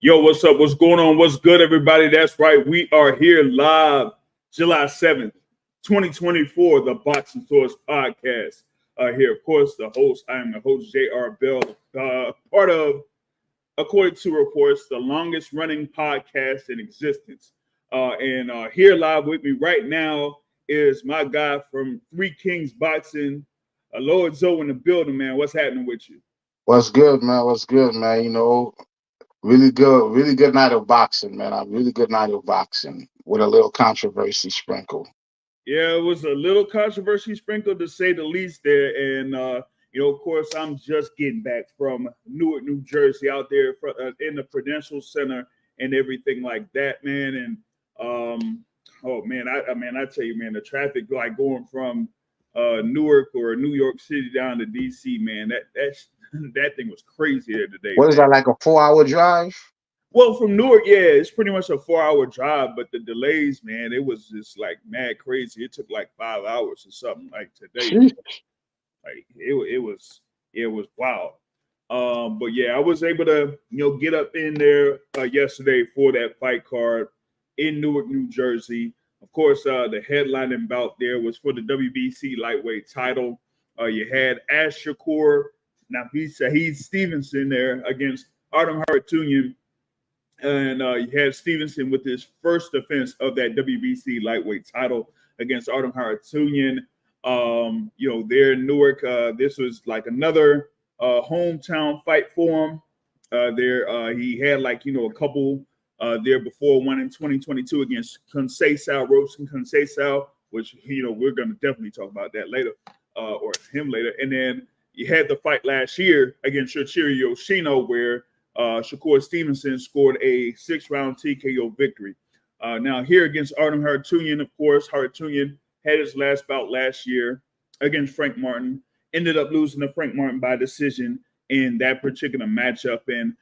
Yo, what's up? What's going on? What's good, everybody? That's right. We are here live July 7th, 2024, the Boxing Source podcast. Here, of course, I am the host, J.R. Bell, part of, according to reports, the longest running podcast in existence. And here live with me right now is my guy from Three Kings Boxing, Lord Zoe in the building, man. What's happening with you? What's good, man? What's good, man? Really good night of boxing, man. A really good night of boxing with a little controversy sprinkle. Yeah, it was a little controversy sprinkled to say the least there. And, of course, I'm just getting back from Newark, New Jersey, out there in the Prudential Center and everything like that, man. And, oh, man, I tell you, man, the traffic, like going from Newark or New York City down to D.C., man, that thing was crazy there today, What is man. that, like a 4-hour drive? Well, from Newark, yeah, it's pretty much a 4-hour drive, but the delays, man, it was just like mad crazy. It took like 5 hours or something like today. Like it was wild. But yeah, I was able to get up in there yesterday for that fight card in Newark, New Jersey. Of course, the headlining bout there was for the WBC lightweight title. You had Shakur Stevenson there against Artem Harutyunyan. And you had Stevenson with his first defense of that WBC lightweight title against Artem Harutyunyan. There in Newark, this was like another hometown fight for him. He had a couple there before, one in 2022 against Robson Conceicao, which we're going to definitely talk about that later, or him later. And then you had the fight last year against Yoshiro Yoshino, where Shakur Stevenson scored a 6-round TKO victory. Now here against Artem Harutyunyan, of course, Harutyunyan had his last bout last year against Frank Martin, ended up losing to Frank Martin by decision in that particular matchup. And,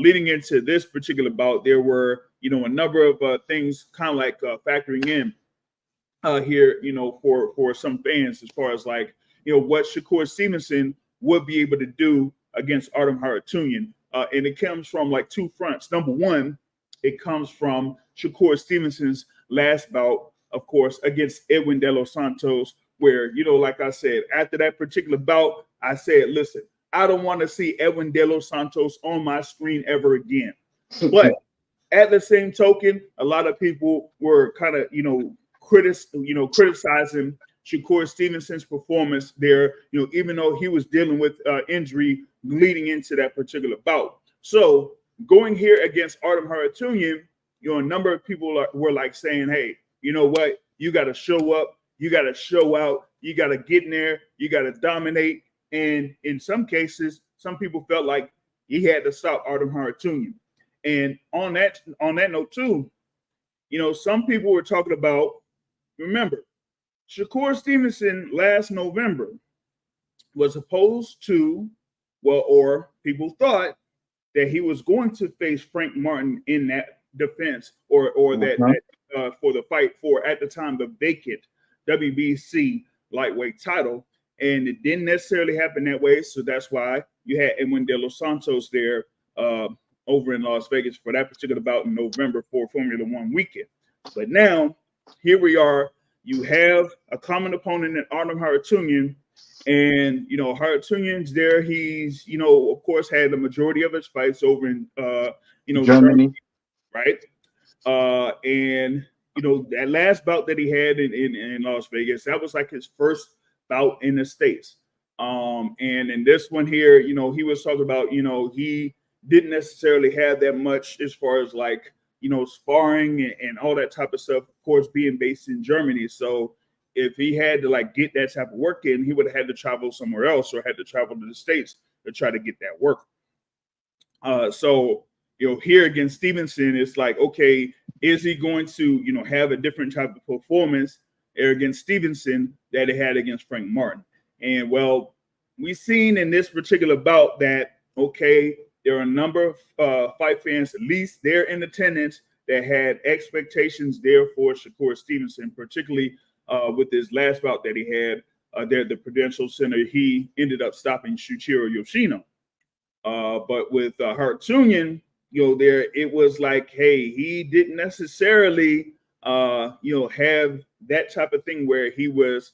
leading into this particular bout, there were, a number of things kind of like factoring in here, for some fans as far as like, what Shakur Stevenson would be able to do against Artem Harutyunyan. And it comes from like two fronts. Number one, it comes from Shakur Stevenson's last bout, of course, against Edwin De Los Santos, where, like I said, after that particular bout, I said, listen, I don't want to see Edwin De Los Santos on my screen ever again. But at the same token, a lot of people were kind of, criticizing Shakur Stevenson's performance there, even though he was dealing with injury leading into that particular bout. So going here against Artem Harutyunyan, a number of people were like saying, hey, you know what? You got to show up. You got to show out. You got to get in there. You got to dominate. And in some cases, some people felt like he had to stop Artem Harutyunyan. And on that note too, some people were talking about, remember, Shakur Stevenson last November was supposed to, or people thought that he was going to face Frank Martin in that defense or that for the fight for, at the time, the vacant WBC lightweight title. And it didn't necessarily happen that way. So that's why you had Edwin De Los Santos there over in Las Vegas for that particular bout in November for Formula One weekend. But now, here we are. You have a common opponent in Artem Harutyunyan, and Harutyunyan's there. He's of course had the majority of his fights over in Germany, right? And that last bout that he had in Las Vegas, that was like his first bout in the States. And in this one here, he was talking about he didn't necessarily have that much as far as like sparring and all that type of stuff, of course, being based in Germany. So if he had to like get that type of work in, he would have had to travel somewhere else or had to travel to the States to try to get that work. So here against Stevenson, it's like, okay, is he going to, have a different type of performance against Stevenson that he had against Frank Martin? And well, we've seen in this particular bout that, okay, there are a number of fight fans, at least there in attendance, that had expectations there for Shakur Stevenson, particularly with his last bout that he had there at the Prudential Center. He ended up stopping Shuichiro Yoshino. But with Harutyunyan, there it was like, hey, he didn't necessarily, have that type of thing where he was,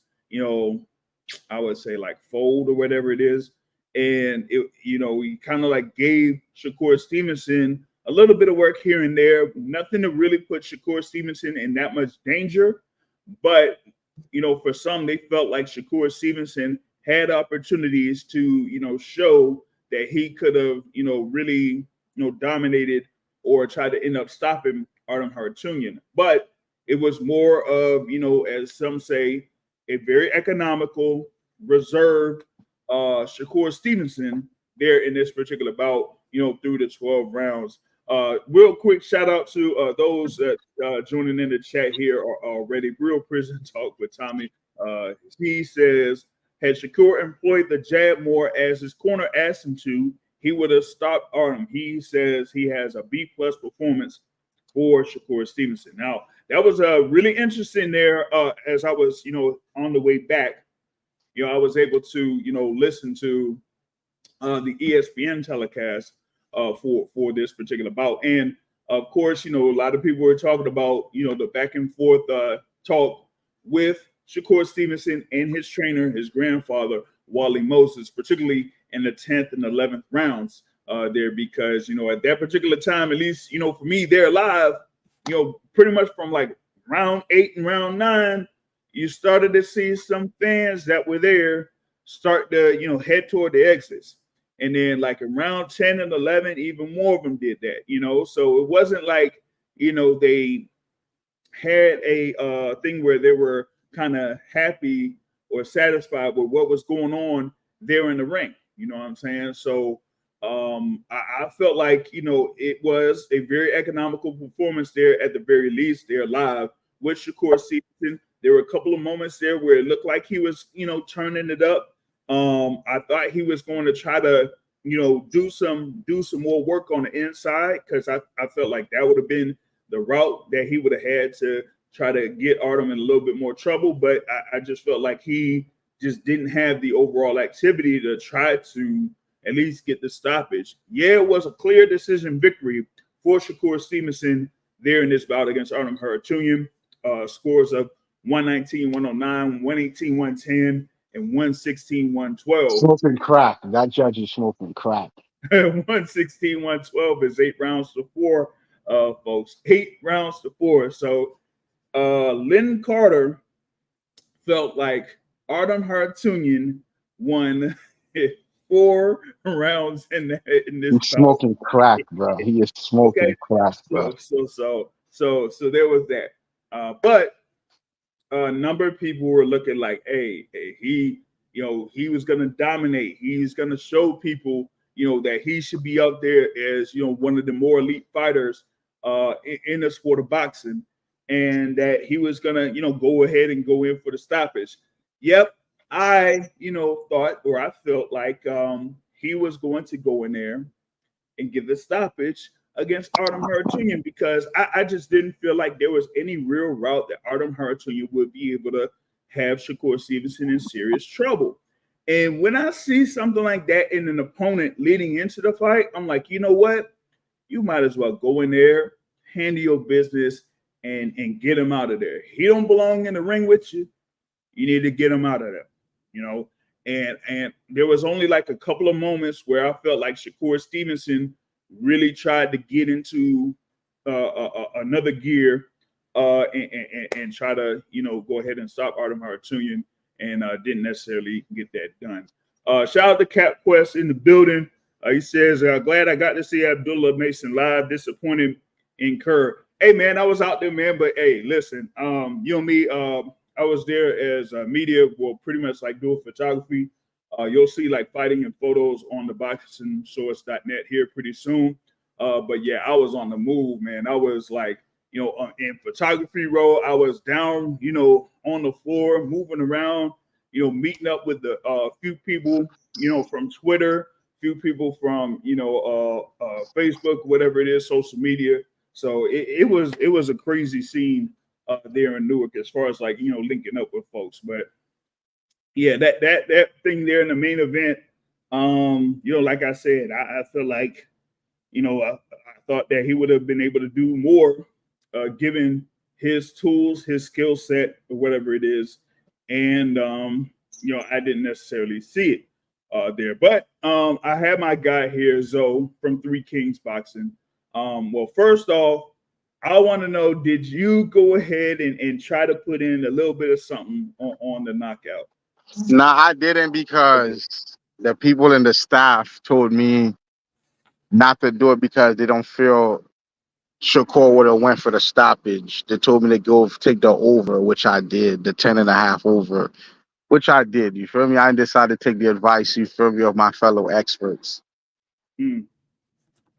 I would say like fold or whatever it is. And he kind of like gave Shakur Stevenson a little bit of work here and there, nothing to really put Shakur Stevenson in that much danger. But, for some, they felt like Shakur Stevenson had opportunities to, show that he could have, really, dominated or tried to end up stopping Artem Harutyunyan. But it was more of, as some say, a very economical, reserved Shakur Stevenson there in this particular bout, through the 12 rounds. Real quick shout out to those that joining in the chat here already. Real Prison Talk with Tommy. He says, had Shakur employed the jab more as his corner asked him to, he would have stopped Artem. He says he has a B+ performance for Shakur Stevenson. Now, that was really interesting there as I was, on the way back. I was able to, listen to the ESPN telecast for this particular bout. And of course, a lot of people were talking about, the back and forth talk with Shakur Stevenson and his trainer, his grandfather, Wally Moses, particularly in the 10th and 11th rounds there, because, at that particular time, at least, for me, they're live, pretty much from like round 8 and round 9, you started to see some fans that were there start to, head toward the exits. And then like in round 10 and 11, even more of them did that, So it wasn't like, they had a thing where they were kind of happy or satisfied with what was going on there in the ring. You know what I'm saying? So I felt like, it was a very economical performance there at the very least. They're live with Shakur Stevenson. There were a couple of moments there where it looked like he was, turning it up. I thought he was going to try to, do some more work on the inside, because I felt like that would have been the route that he would have had to try to get Artem in a little bit more trouble. But I just felt like he just didn't have the overall activity to try to at least get the stoppage. Yeah, it was a clear decision victory for Shakur Stevenson there in this bout against Artem Harutyunyan. Scores of 119, 109, 118, 110, and 116, 112. Smoking crack. That judge is smoking crack. 116, 112 is 8 rounds to 4, folks. 8 rounds to 4. So Lynn Carter felt like Artem Harutyunyan won 4 rounds in this He's bout. smoking crack, bro. He is smoking crack, bro. So there was that. But a number of people were looking like, hey, he was going to dominate. He's going to show people, that he should be up there as, one of the more elite fighters in the sport of boxing, and that he was going to, go ahead and go in for the stoppage. Yep. I, thought, or I felt like he was going to go in there and get the stoppage against Artem Harutyunyan, because I just didn't feel like there was any real route that Artem Harutyunyan would be able to have Shakur Stevenson in serious trouble. And when I see something like that in an opponent leading into the fight, I'm like, you know what? You might as well go in there, handle your business, and get him out of there. He don't belong in the ring with you. You need to get him out of there, And there was only like a couple of moments where I felt like Shakur Stevenson really tried to get into another gear and try to, go ahead and stop Artem Harutyunyan, and didn't necessarily get that done. Shout out to Cap Quest in the building. He says, glad I got to see Abdullah Mason live. Disappointed in Kerr. Hey, man, I was out there, man. But, hey, listen, you and me, I was there as media, well, pretty much like doing photography. You'll see like fighting and photos on the boxingsource.net here pretty soon. But yeah, I was on the move, man. I was like, in photography role. I was down, on the floor, moving around, meeting up with the few people, from Twitter, few people from, Facebook, whatever it is, social media. So it was a crazy scene there in Newark as far as like, linking up with folks. But yeah, that thing there in the main event, like I said, I feel like, I thought that he would have been able to do more, given his tools, his skill set, or whatever it is. And I didn't necessarily see it there. But I have my guy here, Zoe from Three Kings Boxing. Well, first off, I want to know, did you go ahead and try to put in a little bit of something on the knockout? No, I didn't because the people in the staff told me not to do it because they don't feel Shakur would have went for the stoppage. They told me to go take the over, which I did, the 10.5 over, which I did. You feel me? I decided to take the advice, you feel me, of my fellow experts. Mm.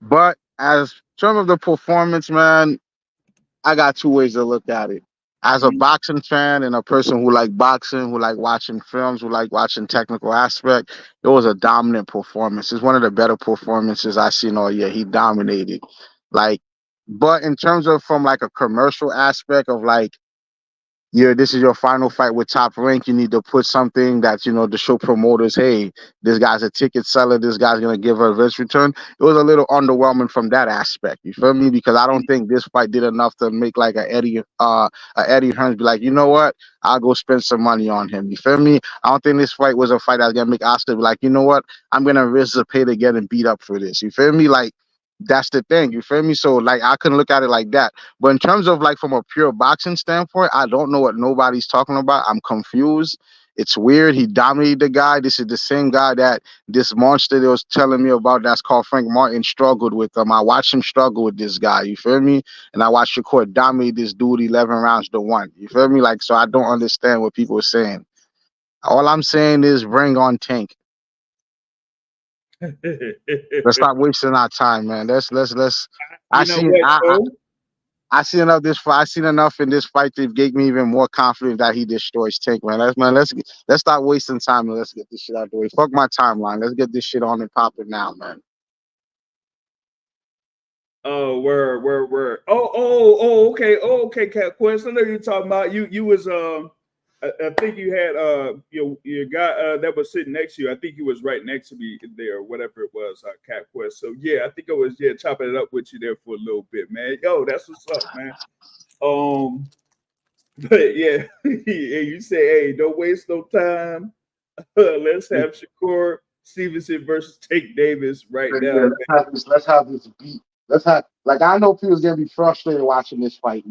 But as terms of the performance, man, I got two ways to look at it. As a Mm. boxing fan and a person who like boxing, who like watching films, who like watching technical aspect, it was a dominant performance. It's one of the better performances I've seen all year. He dominated. Like, but in terms of from like a commercial aspect of like, yeah, this is your final fight with Top Rank. You need to put something that, to show promoters, hey, this guy's a ticket seller. This guy's going to give a risk return. It was a little underwhelming from that aspect. You feel me? Because I don't think this fight did enough to make like a Eddie Hearns be like, you know what? I'll go spend some money on him. You feel me? I don't think this fight was a fight that's going to make Oscar be like, you know what? I'm going to risk the pay to get him beat up for this. You feel me? Like, that's the thing. You feel me? So like I couldn't look at it like that. But in terms of like from a pure boxing standpoint, I don't know what nobody's talking about. I'm confused. It's weird. He dominated the guy. This is the same guy that this monster that was telling me about that's called Frank Martin struggled with him. I watched him struggle with this guy. You feel me? And I watched Shakur dominate this dude 11 rounds to 1. You feel me? Like, so I don't understand what people are saying. All I'm saying is bring on Tank. Let's stop wasting our time, man. Let's. I You know see. what, though? I seen enough this fight. I seen enough in this fight to get me even more confident that he destroys Tank, man. Let's stop wasting time and let's get this shit out the way. Fuck my timeline. Let's get this shit on and popping now, man. Oh, where? Okay, Cat Quest. I know you're talking about you was I think you had your guy that was sitting next to you. I think he was right next to me there, whatever it was, Cat Quest. So yeah, I think I was chopping it up with you there for a little bit, man. Yo, that's what's up, man. But yeah, you say, hey, don't waste no time. Let's have Shakur Stevenson versus Tank Davis right now. Yeah, let's have this beat. Let's have like I know people's gonna be frustrated watching this fight,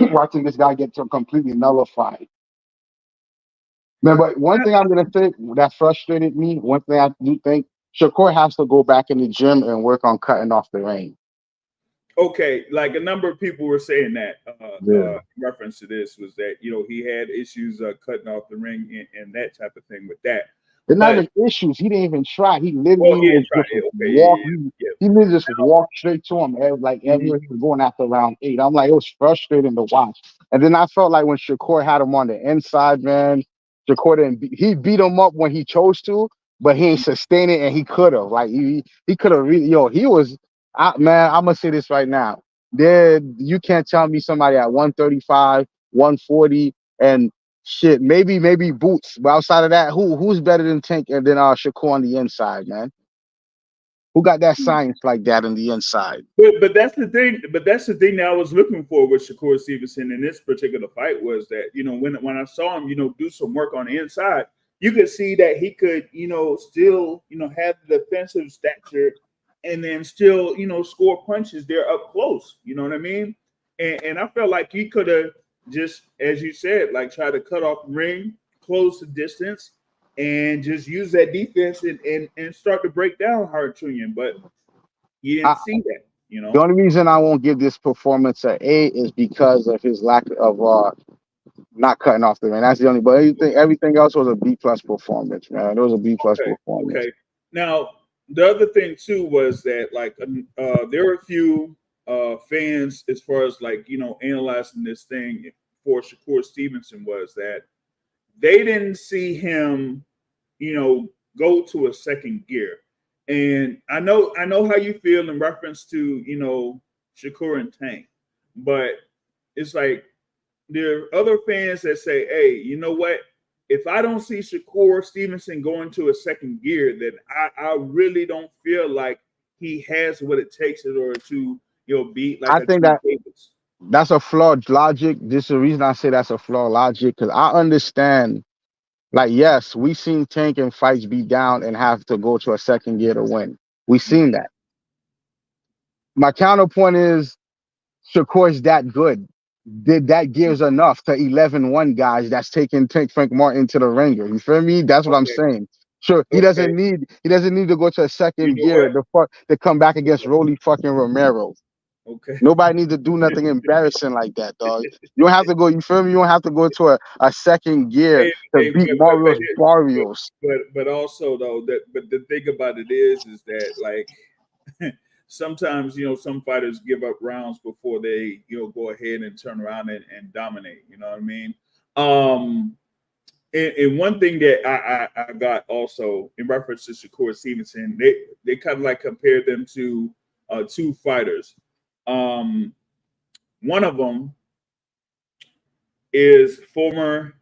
watching this guy get completely nullified. Man, but one thing I'm gonna say that frustrated me, one thing I do think Shakur has to go back in the gym and work on cutting off the rein. Okay, like a number of people were saying that Yeah. reference to this was that he had issues cutting off the ring and that type of thing with that. They're not But even issues. He didn't even try. He well, literally he was didn't try just it. Okay, walk. yeah. He literally just walked straight to him. Like Mhm. he was going after round 8. I'm like, it was frustrating to watch. And then I felt like when Shakur had him on the inside, man, Shakur he beat him up when he chose to, but he ain't sustain it, and he could have. Like he could have really. He was. Man, I'm gonna say this right now. You can't tell me somebody at 135, 140, and shit, maybe Boots. But outside of that, who's better than Tank and then Shakur on the inside, man? Who got that science like that on the inside? But that's the thing. But that's the thing that I was looking for with Shakur Stevenson in this particular fight was that when I saw him do some work on the inside, you could see that he could still have the defensive stature and then still score punches there up close. You know what I mean? And I felt like he could have just, as you said, like try to cut off the ring, close the distance, and just use that defense and start to break down Hartunian. But you I, didn't see that, the only reason I won't give this performance an A is because of his lack of not cutting off the ring. That's the only. But everything else was a B plus performance, man. It was a B plus Okay, performance. okay. Now the other thing too was that like there were a few fans as far as like analyzing this thing for Shakur Stevenson was that they didn't see him go to a second gear. And I know how you feel in reference to Shakur and Tank, but it's like there are other fans that say, hey, you know what? If I don't see Shakur Stevenson going to a second gear, then I really don't feel like he has what it takes in order to beat like I a think Tank that Davis. that's a flawed logic. This is the reason I say that's a flawed logic because I understand. Like, yes, we seen Tank in fights be down and have to go to a second gear to win. We Mhm. seen that. My counterpoint is Shakur's that good. Did that gives enough to 11-1 guys that's taking Tank Frank Martin to the ringer. You feel me? That's what I'm Okay, saying. Sure, okay. he doesn't need to go to a You second know gear what? to come back against Rolly fucking Romero. Okay. Nobody needs to do nothing embarrassing like that, dog. You don't have to go, you feel me? You don't have to go to a second gear Hey, to hey, beat Mario's Barrios. but also though but the thing about it is that like sometimes some fighters give up rounds before they go ahead and turn around and dominate. You know what I mean? Um, and one thing that I got also in reference to Shakur Stevenson, they kind of like compared them to two fighters. Um, one of them is former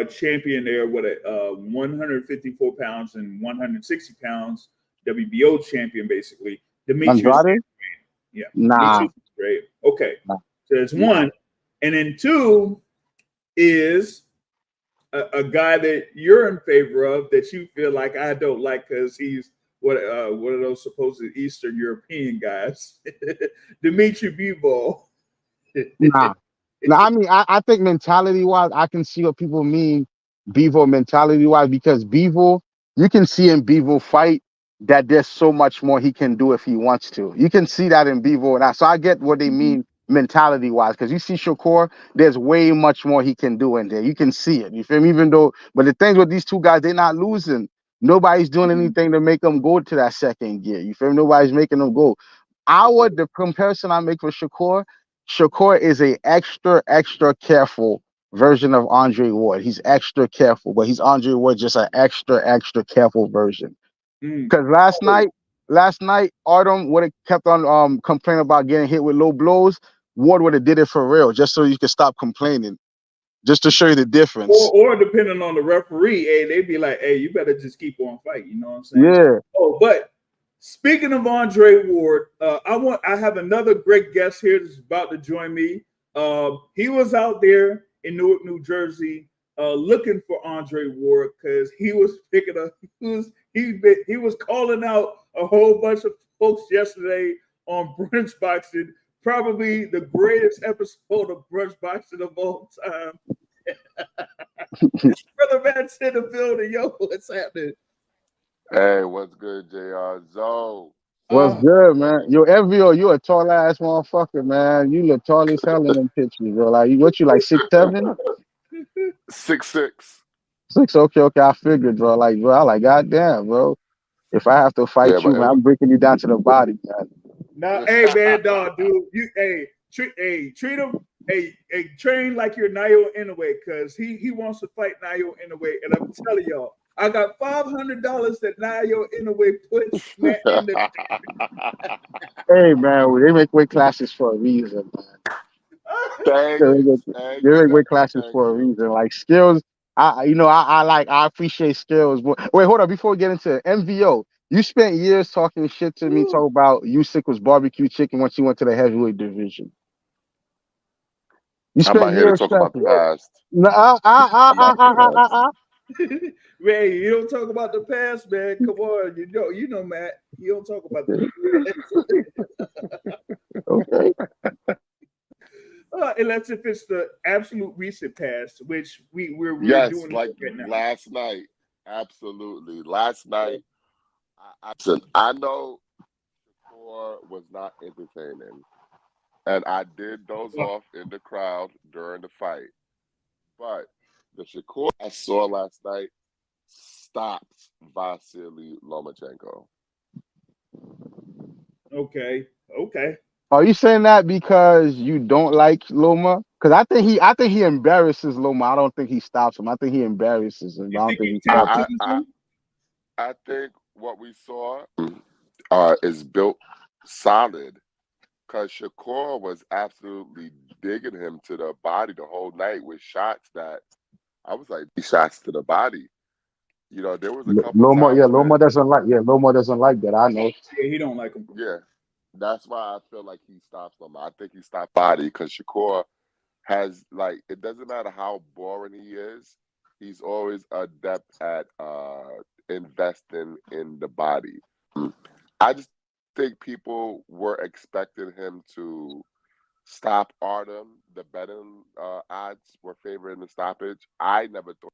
champion there with a 154 pounds and 160 pounds WBO champion, basically Demetrius. Andrade? Yeah, Nah. Demetrius is great. Okay, Nah. so that's Nah. one, and then two is a guy that you're in favor of that you feel like I don't like because he's one of those supposed Eastern European guys, Dimitri Bivol. Nah. Now, I mean, I think mentality wise, I can see what people mean Bevo mentality wise because Bevo, you can see in Bevo fight that there's so much more he can do if he wants to. You can see that in Bevo, and so I get what they mean mentality wise because you see Shakur, there's way much more he can do in there. You can see it. You feel me? Even though, but the things with these two guys, they're not losing. Nobody's doing anything to make them go to that second gear. You feel me? Nobody's making them go. The comparison I make for Shakur is a extra careful version of Andre Ward. He's extra careful, but he's Andre Ward, just an extra careful version. Mm. Because last night, Artem would have kept on complaining about getting hit with low blows. Ward would have did it for real, just so you could stop complaining, just to show you the difference. Or depending on the referee, hey, they'd be like, hey, you better just keep on fighting. You know what I'm saying? Yeah. Oh, but speaking of Andre Ward, I have another great guest here that's about to join me. He was out there in Newark, New Jersey, looking for Andre Ward because he was picking up. He was calling out a whole bunch of folks yesterday on Brunch Boxing. Probably the greatest episode of Brunch Boxing of all time. Brother Matt's in the building. Yo, what's happening? Hey, what's good, JR? Zo. What's Uh, good, man? Yo, Evio, you a tall ass motherfucker, man. You look tall as hell in them pictures, bro. Like, what you like 6'7"? 6'6". 6? Okay, I figured, bro. Like, bro, I like, goddamn, bro. If I have to Yeah, fight you, but man, I'm breaking you down to the body, man. now, hey man, dog, dude, treat him, train like you're Nayo Inoue, cause he wants to fight Nayo Inoue, and I'm telling y'all, I got $500 that Nayo Inoue put Matt in the. Hey, man, they make weight classes for a reason, man. They Thanks. make, they make weight classes Thank for a you. reason. Like skills, I appreciate skills. But wait, hold on. Before we get into it, MVO, you spent years talking shit to me, talk about Usyk was barbecue chicken once you went to the heavyweight division. You I'm spent not here to years talk about the prepping. past. No, I'm not here for that. Man, you don't talk about the past, man. Come on, you know, Matt. You don't talk about the past. Okay. Unless if it's the absolute recent past, which we're Yes, doing like right now. last night. Absolutely. Last night, listen, I know Shakur was not entertaining. And I did doze off in the crowd during the fight. But the Shakur I saw last night stops Vasily Lomachenko. Okay. Are you saying that because you don't like Loma? Because I think he embarrasses Loma. I don't think he stops him. I think he embarrasses him. You I don't think think he he Tim stops him. I, Tennison? I, I think what we saw is built solid because Shakur was absolutely digging him to the body the whole night with shots that I was like, these shots to the body. There was a couple Loma, yeah, times when, Loma doesn't like that. I know. Yeah, he don't like him. yeah, that's why I feel like he stops them. I think he stopped body because Shakur has, like, it doesn't matter how boring he is, he's always adept at investing in the body. I just think people were expecting him to stop Artem. The betting odds were favoring the stoppage. I never thought.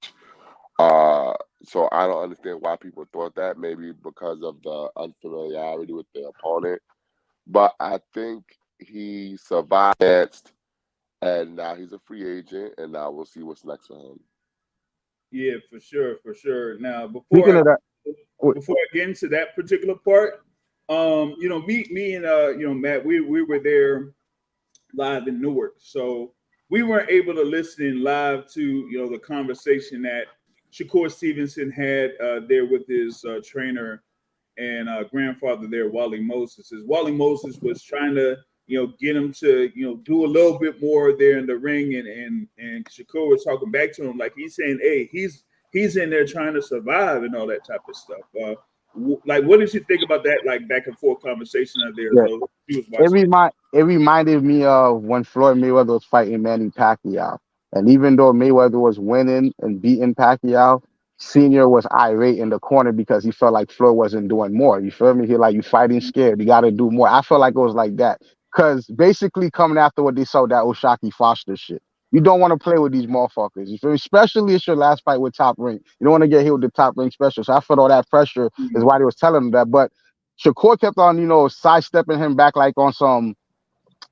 So I don't understand why people thought that. Maybe because of the unfamiliarity with the opponent. But I think he survived, and now he's a free agent, and now we'll see what's next for him. Yeah, for sure, for sure. Now, Speaking of that, before I get into that particular part, me and Matt, we were there live in Newark, so we weren't able to listen in live to the conversation that Shakur Stevenson had there with his trainer and grandfather there, Wally Moses. As Wally Moses was trying to get him to do a little bit more there in the ring, and Shakur was talking back to him like he's saying, hey, he's in there trying to survive and all that type of stuff. Like, what did you think about that? Like back and forth conversation out there. yeah, Though he was watching. it reminded me of when Floyd Mayweather was fighting Manny Pacquiao, and even though Mayweather was winning and beating Pacquiao, Senior was irate in the corner because he felt like Floyd wasn't doing more. You feel me? He like, you fighting scared. You got to do more. I feel like it was like that because basically coming after what they saw that Oshaki Foster shit. You don't want to play with these motherfuckers. You feel me? Especially it's your last fight with Top Rank. You don't want to get hit with the Top Rank special. So I felt all that pressure is why they was telling him that. But Shakur kept on, sidestepping him back like on some,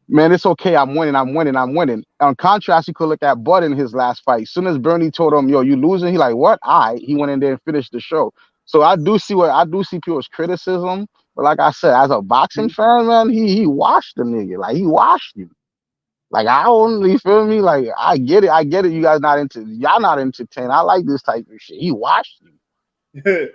man, it's okay. I'm winning. I'm winning. I'm winning. On contrast, you could look at Bud in his last fight. As soon as Bernie told him, yo, you losing, he like, what? He went in there and finished the show. So I do see people's criticism. But like I said, as a boxing fan, man, he washed the nigga. Like, he washed you. Like, I only feel me. Like, I get it. You guys y'all not entertained. I like this type of shit. He washed you.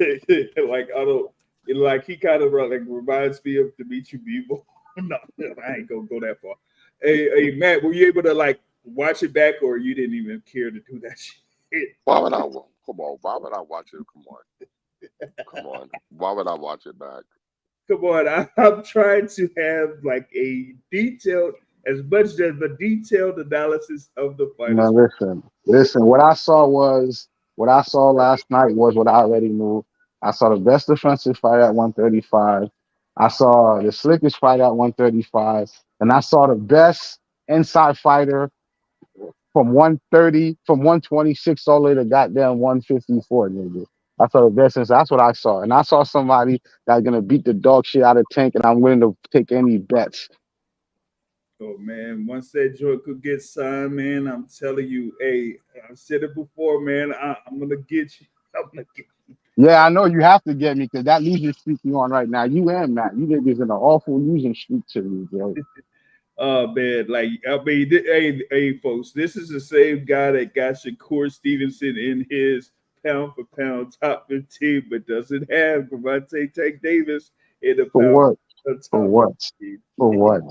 Like I don't. Like he kind of like reminds me of Dimitri Bivol. No, I ain't gonna go that far. Hey, Matt, were you able to like watch it back, or you didn't even care to do that shit? Why would I? Come on. Why would I watch it? Come on. Why would I watch it back? Come on, I'm trying to have like a detailed, as much as a detailed analysis of the No, fighters. listen. What I saw last night was what I already knew. I saw the best defensive fight at 135. I saw the slickest fight at 135, and I saw the best inside fighter from 130, from 126 all the way to goddamn 154, nigga. I saw the best inside. That's what I saw, and I saw somebody that's gonna beat the dog shit out of Tank, and I'm willing to take any bets. Oh man, once that joint could get signed, man, I'm telling you, hey, I've said it before, man. I'm gonna get you. I'm gonna get you. Yeah, I know you have to get me because that losing streak you on right now. You and Matt, you niggas in an awful losing streak to me, bro. Oh man, like I mean, hey, folks, this is the same guy that got Shakur Stevenson in his pound for pound top 15, but doesn't have Gervonta Tank Davis in the For pound what? for For top what? 15. For what?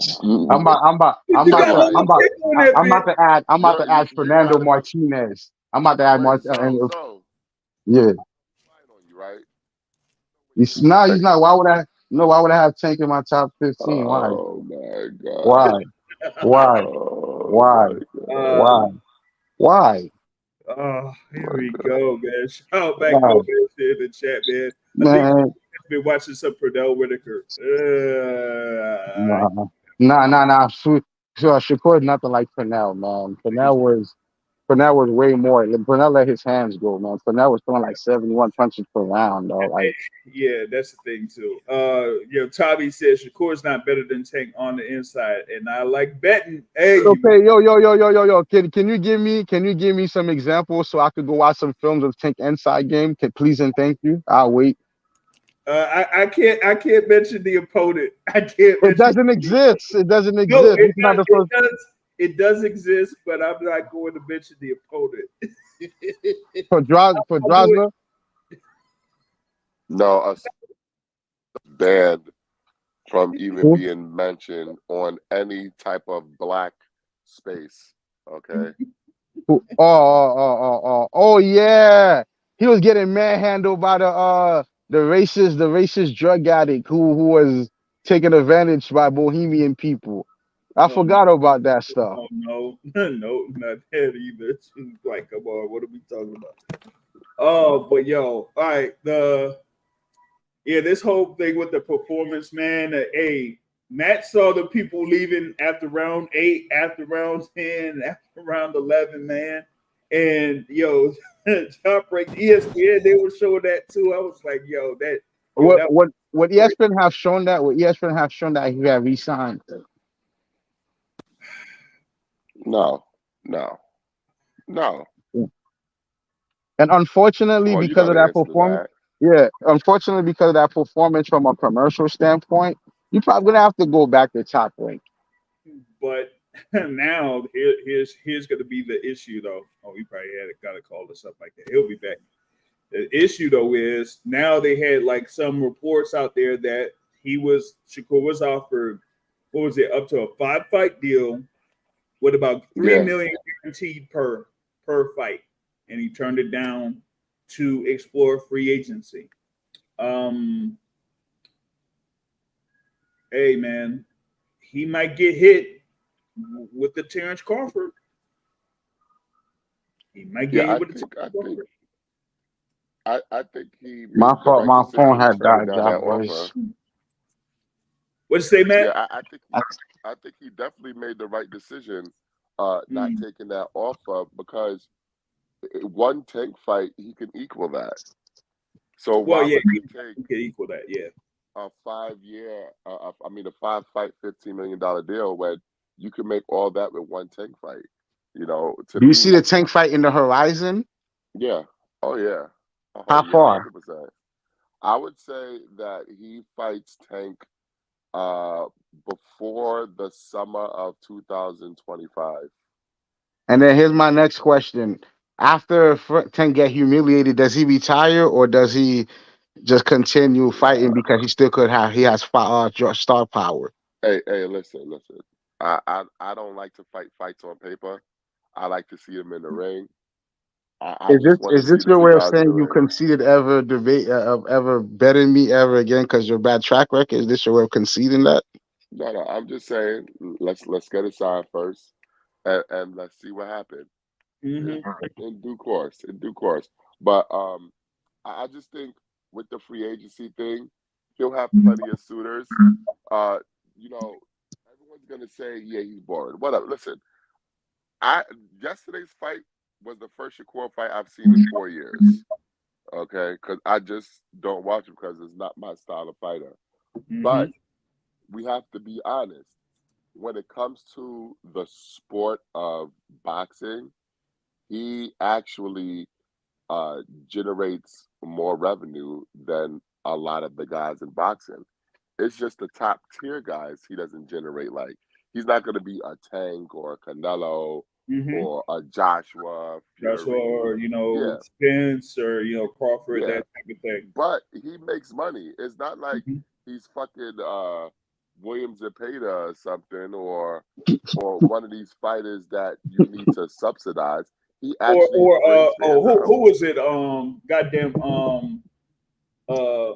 I'm Mm-mm. about, I'm about, But I'm you about got to, Right. I'm about, Lomachenko on that I'm about bitch. to add, I'm about to add You Fernando got it. Martinez. I'm about to add Wait, Martin. so Yeah, fight on you, right? he's not. Why would I? No, why would I have Tank in my top 15? Why? Oh my god. Why? Why? Oh Why? my god. uh, Why? Why? here we go, man. Shout out back Why? Gomez in the chat, man. I think Man, I've been watching some Pernell Whitaker. nah, nah. Shakur is nothing like Pernell, man. Pernell was way more. Pernell let his hands go, man. Pernell was throwing like 71 punches per round, though. Like, Yeah, that's the thing too. Tommy says Shakur's not better than Tank on the inside, and I like betting. Hey, okay, yo. Can you give me some examples so I could go watch some films of Tank Inside Game? Please and thank you. I'll wait. I can't mention the opponent. I can't It mention doesn't the opponent. exist. It doesn't No, exist. This is not the first. it does exist, but I'm not going to mention the opponent. I'll do it. Pedraza. No, a banned from even being mentioned on any type of black space. Okay. Oh, yeah. he was getting manhandled by the racist drug addict who was taken advantage by Bohemian people. I Oh forgot about that stuff. oh, no, no, not that either. It's like, come on, what are we talking about? Oh, but yo, all right, this whole thing with the performance, man. Hey, Matt saw the people leaving after round 8, after round 10, after round 11, man. And yo, Top Break ESPN, they were showing that too. I was like, yo, What that what what was ESPN have shown that what ESPN have shown that he had resigned. No, no, no. And unfortunately, Well, you because know of the that answer to performance, that. yeah, unfortunately because of that performance from a commercial standpoint, you're probably gonna have to go back to Top Rank. but now here's going to be the issue though. Oh, he probably had got to call us up like that. He'll be back. The issue though is now they had like some reports out there that Shakur was offered, what was it, up to a 5-fight deal with about 3 Yeah, million guaranteed per fight, and he turned it down to explore free agency. Um, hey man, he might get hit with the Terrence Crawford. He might yeah. get hit with the Terrence I think, Crawford. I think he My made the fault, right my phone decision had turning died. down That that offer. was What'd you say, Yeah, Matt? I think he definitely made the right decision, not Mm. taking that offer because one tank fight he can equal that. So Well, why yeah, would he take he could equal that. Yeah. a 5-year, a 5-fight, $15 million deal when you can make all that with one tank fight? You know, to do you see me, the Tank fight in the horizon? yeah, oh yeah, How oh yeah, far? 100%. I would say that he fights Tank uh before the summer of 2025. And then here's my next question. After Tank get humiliated, does he retire or does he just continue fighting Uh, because he has star power? hey, listen. I don't like to fight fights on paper. I like to see him in the ring. I Is this just want to is see this the your two way of guys in the saying you ring. conceded ever debate of ever betting me ever again because your bad track record? Is this your way of conceding that? No, no, I'm just saying let's get it signed first, and let's see what happens Hmm. in due course. In due course, but I just think with the free agency thing, he'll have plenty of suitors. Uh, you know, everyone's gonna say, yeah, he's boring. Whatever. Listen, I yesterday's fight was the first Shakur fight I've seen in 4 years. Okay, because I just don't watch him because it's not my style of fighter. Hmm. But we have to be honest. When it comes to the sport of boxing, he actually generates more revenue than a lot of the guys in boxing. It's just the top tier guys he doesn't generate. Like he's not going to be a Tank or a Canelo Hmm. or a Joshua That's or Fury. Yeah, Spence or Crawford, yeah. that type of thing. But he makes money. It's not like Mhm. he's fucking William Zepeda or something, or one of these fighters that you need to subsidize. He actually brings fans to him. Who was it? Goddamn. Uh,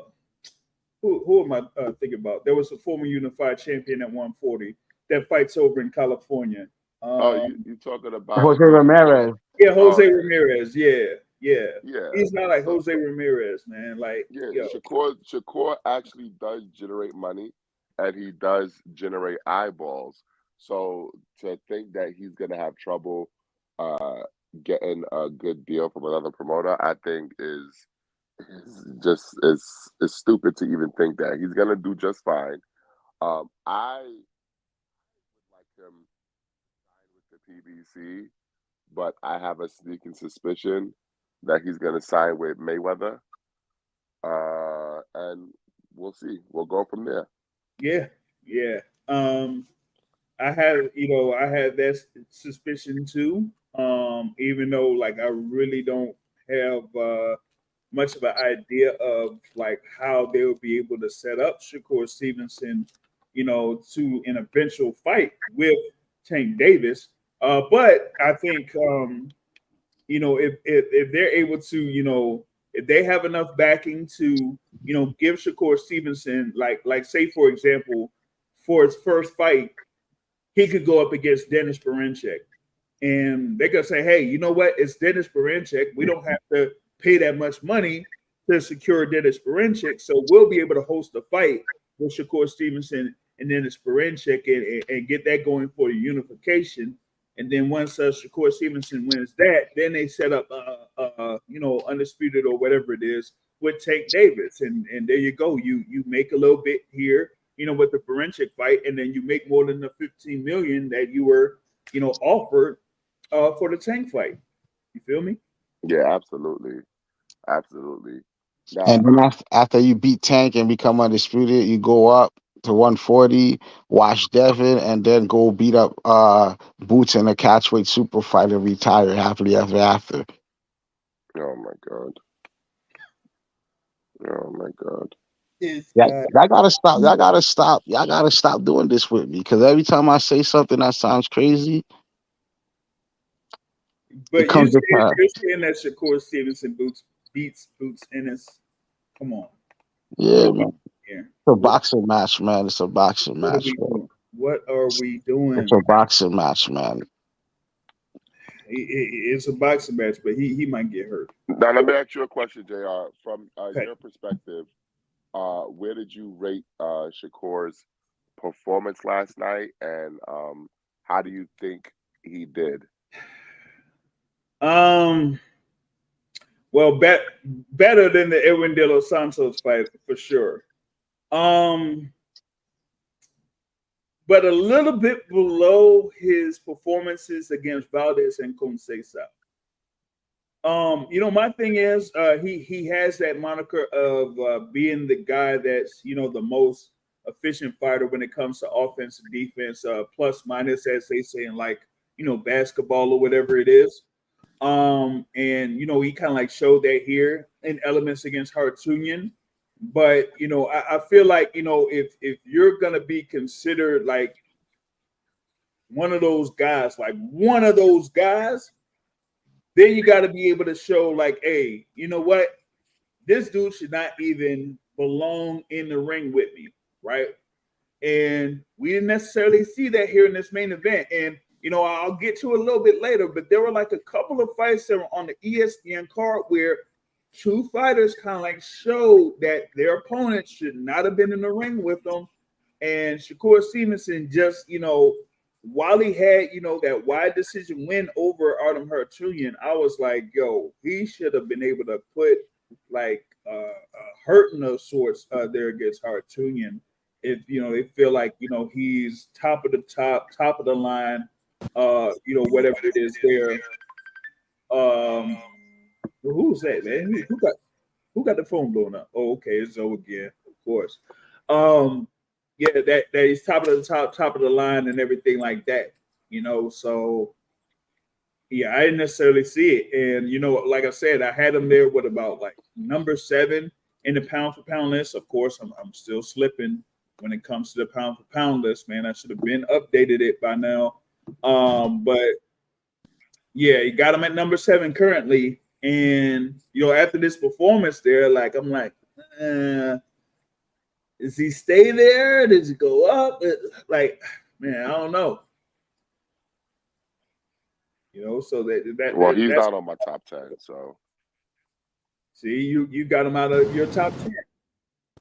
who am I thinking about? There was a former unified champion at 140 that fights over in California. Oh, Um, you talking about Jose Ramirez. yeah, oh Jose Ramirez. Yeah, yeah. yeah. He's not like So Jose Ramirez, man. Like, yeah, yo. Shakur actually does generate money, and he does generate eyeballs. So to think that he's gonna have trouble uh, getting a good deal from another promoter, I think is just is stupid to even think that he's gonna do just fine. I would like him sign with the PBC, but I have a sneaking suspicion that he's gonna sign with Mayweather. And we'll see. We'll go from there. Yeah, yeah. I had that suspicion too. Even though like I really don't have much of an idea of like how they will be able to set up Shakur Stevenson, to an eventual fight with Tank Davis. But I think if they're able to, if they have enough backing to, give Shakur Stevenson, like say for example, for his first fight, he could go up against Dennis Berinchek, and they could say, hey, you know what? It's Dennis Berinchek. We don't have to pay that much money to secure Dennis Berinchek, so we'll be able to host a fight with Shakur Stevenson and Dennis Berinchek and get that going for the unification. And then once Shakur Stevenson wins that, then they set up, undisputed or whatever it is with Tank Davis, and there you go. You make a little bit here, with the Berinchek fight, and then you make more than the $15 million that you were, offered for the Tank fight. You feel me? Yeah, absolutely. Now, And then after you beat Tank and become undisputed, you go up to 140, watch Devin, and then go beat up Boots in a catchweight super fight and retire happily ever after. oh my God. Yeah, y'all gotta stop. Y'all gotta stop. Y'all gotta stop doing this with me, because every time I say something that sounds crazy, But it comes to pass. you're saying that Shakur Stevenson beats Boots Ennis. Come on. Yeah, man. It's a boxing match, man. It's a boxing match, bro. What are we doing? It's a boxing match, man. It's a boxing match, but he might get hurt. Now, let me ask you a question, JR. From your perspective, where did you rate Shakur's performance last night, and how do you think he did? Well, better than the Edwin De Los Santos fight for sure. But a little bit below his performances against Valdez and Conceicao. My thing is, he has that moniker of being the guy that's, the most efficient fighter when it comes to offense and defense, plus minus, as they say in basketball or whatever it is. And he kind of like showed that here in elements against Hartunian. But I feel like if you're gonna be considered like one of those guys, then you got to be able to show like, hey, you know what? This dude should not even belong in the ring with me, right? And we didn't necessarily see that here in this main event. And I'll get to it a little bit later, but there were like a couple of fights that were on the ESPN card where two fighters kind of like showed that their opponents should not have been in the ring with them. And Shakur Stevenson just, while he had, that wide decision win over Artem Hartunian, I was like, yo, he should have been able to put like hurting of sorts there against Hartunian. If, they feel like, he's top of the line, whatever it is there. Who's that, man? Who got the phone blowing up? Oh, okay, it's Zoe again, of course. Yeah, that he's top of the line and everything like that, So yeah, I didn't necessarily see it, and like I said, I had him there with about like number 7 in the pound for pound list. Of course, I'm still slipping when it comes to the pound for pound list, man. I should have been updated it by now, but yeah, you got him at number 7 currently, and after this performance there, like I'm like. Does he stay there? Does he go up? Like, man, I don't know. So that well, he's not on my top 10. So, see, you got him out of your top 10.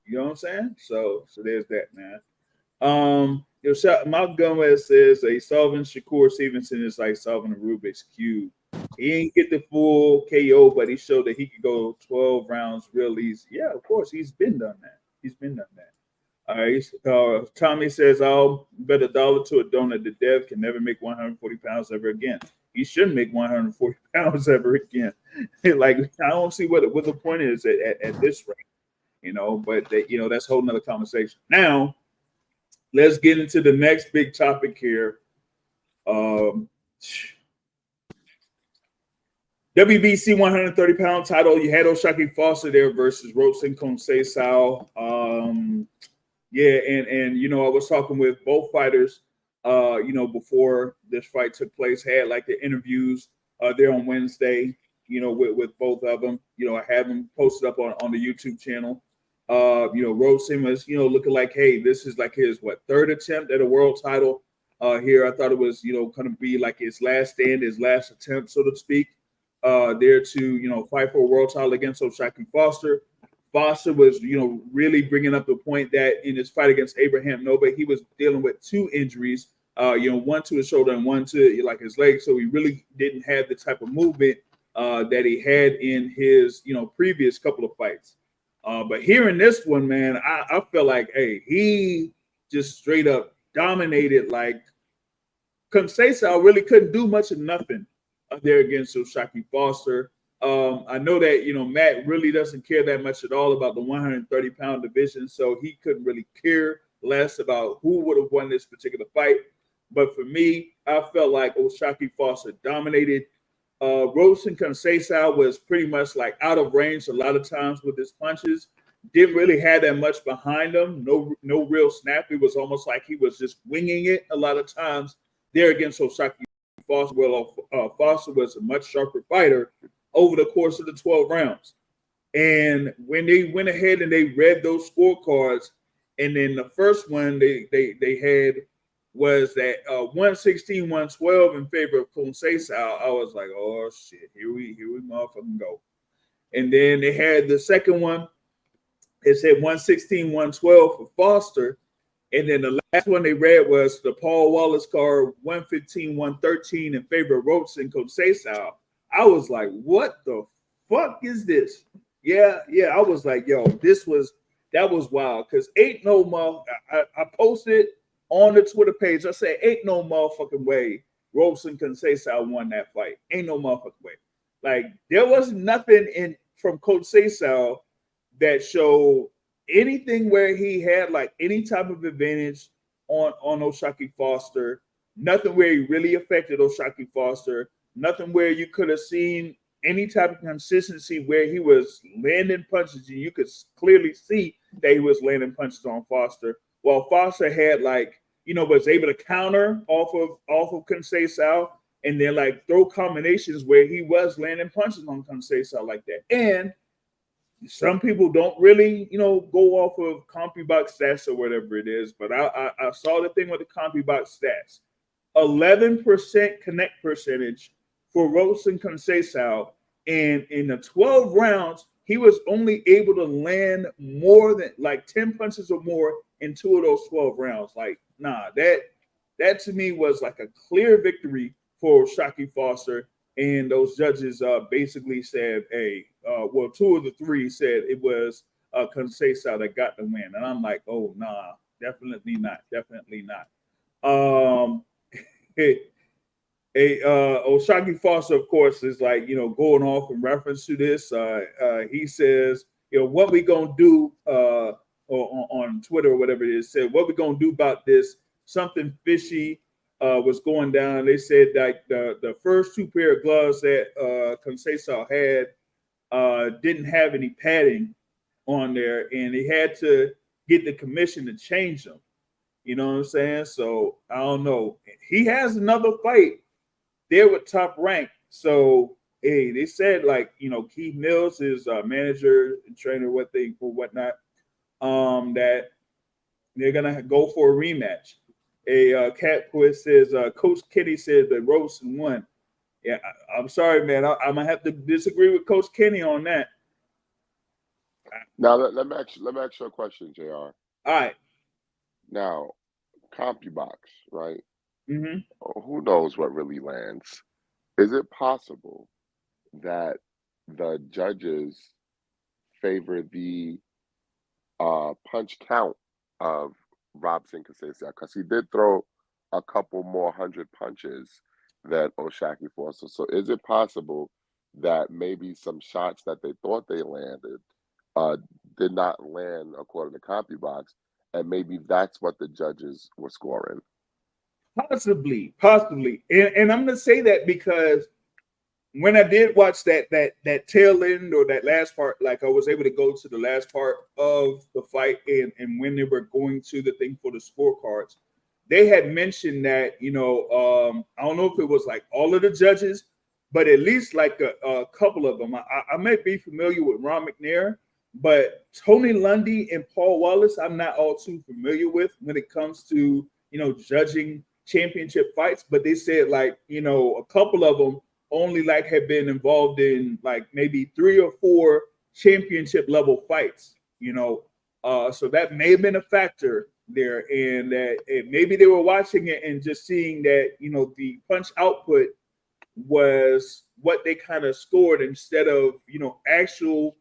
You know what I'm saying? So there's that, man. Malcolm Gomez says solving Shakur Stevenson is like solving a Rubik's Cube. He ain't get the full KO, but he showed that he could go 12 rounds real easy. Yeah, of course, he's been done that. All right. Tommy says, I'll bet $1 to a donut that Dev can never make 140 pounds ever again. He shouldn't make 140 pounds ever again. Like, I don't see what the point is at this rate, but that's a whole nother conversation. Now, let's get into the next big topic here. WBC 130-pound title. You had O'Shaquie Foster there versus Robson Conceicao. Yeah, and I was talking with both fighters, before this fight took place. Had like the interviews there on Wednesday, with both of them. I have them posted up on the YouTube channel. Robson was, looking like, hey, this is like his third attempt at a world title. Here, I thought it was, going to be like his last stand, his last attempt, so to speak. There to, fight for a world title against Shakur Foster. Foster was, really bringing up the point that in his fight against Abraham Nova, he was dealing with two injuries. One to his shoulder and one to like his leg. So he really didn't have the type of movement that he had in his, previous couple of fights. But here in this one, man, I felt like, hey, he just straight up dominated. Like Conceicao really couldn't do much of nothing there against Shakur Foster. I know that, Matt really doesn't care that much at all about the 130-pound division, so he couldn't really care less about who would have won this particular fight. But for me, I felt like Shakur Foster dominated. Robson Conceicao was pretty much like out of range a lot of times with his punches. Didn't really have that much behind him. No real snap. It was almost like he was just winging it a lot of times there against Shakur Foster. Well, Foster was a much sharper fighter over the course of the 12 rounds. And when they went ahead and they read those scorecards, and then the first one they had was that 116-112 in favor of Conceicao. I was like, oh shit, here we motherfucking go. And then they had the second one. It said 116-112 for Foster. And then the last one they read was the Paul Wallace card, 115-113 in favor of Robson Conceicao. I was like, what the fuck is this? Yeah, I was like, yo, that was wild. Because ain't no I posted on the Twitter page, I said, ain't no motherfucking way Robson Conceicao won that fight. Ain't no motherfucking way. Like, there was nothing from Conceicao that showed anything where he had like any type of advantage on Shakur Foster. Nothing where he really affected Shakur Foster. Nothing where you could have seen any type of consistency where he was landing punches and you could clearly see that he was landing punches on Foster. While Foster had was able to counter off of Conceicao and then like throw combinations where he was landing punches on Conceicao like that. And some people don't really, go off of CompuBox stats or whatever it is, but I saw the thing with the CompuBox stats. 11% connect percentage for Robson Conceicao, and in the 12 rounds, he was only able to land more than like 10 punches or more in 2 of those 12 rounds. Like, nah, that to me was like a clear victory for Shakur Foster. And those judges basically said, hey, 2 of the 3 said it was Conceicao that got the win. And I'm like, oh, nah, definitely not. Shakur Foster, of course, is like, going off in reference to this. He says, what we gonna do on Twitter or whatever it is, said, what we gonna do about this? Something fishy was going down. They said that the first 2 pair of gloves that Conceicao had didn't have any padding on there, and he had to get the commission to change them. You know what I'm saying? So I don't know. He has another fight there with Top Rank. So hey, they said Keith Mills, his manager and trainer, whatnot, that they're gonna go for a rematch. Cat Quiz says Coach Kenny said that Robson won. Yeah, I'm sorry, man. I'm gonna have to disagree with Coach Kenny on that. Now let me ask you a question, JR. All right. Now, CompuBox, right? Mm-hmm. Who knows what really lands? Is it possible that the judges favor the punch count of Robson Conceicao? Because he did throw a couple more 100 punches than Shakur Foster. So is it possible that maybe some shots that they thought they landed did not land according to CompuBox, and maybe that's what the judges were scoring? Possibly. And I'm going to say that because when I did watch that tail end or that last part, like I was able to go to the last part of the fight and when they were going to the thing for the scorecards, they had mentioned that, I don't know if it was like all of the judges, but at least like a couple of them. I may be familiar with Ron McNair, but Tony Lundy and Paul Wallace, I'm not all too familiar with when it comes to, judging championship fights. But they said like, a couple of them only like had been involved in like maybe 3 or 4 championship level fights, so that may have been a factor there, and that maybe they were watching it and just seeing that, the punch output was what they kind of scored instead of, actual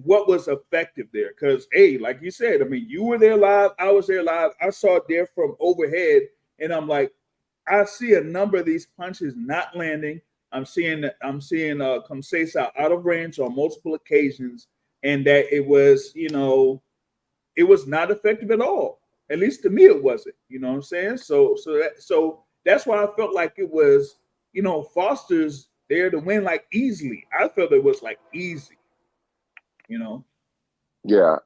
what was effective there. Because, hey, like you said, I mean, you were there live, I was there live, I saw it there from overhead, and I'm like, I see a number of these punches not landing. I'm seeing Conceicao out of range on multiple occasions, and that it was, it was not effective at all. At least to me, it wasn't. You know what I'm saying? So that's why I felt like it was, Foster's there to win like easily. I felt it was like easy. Yeah.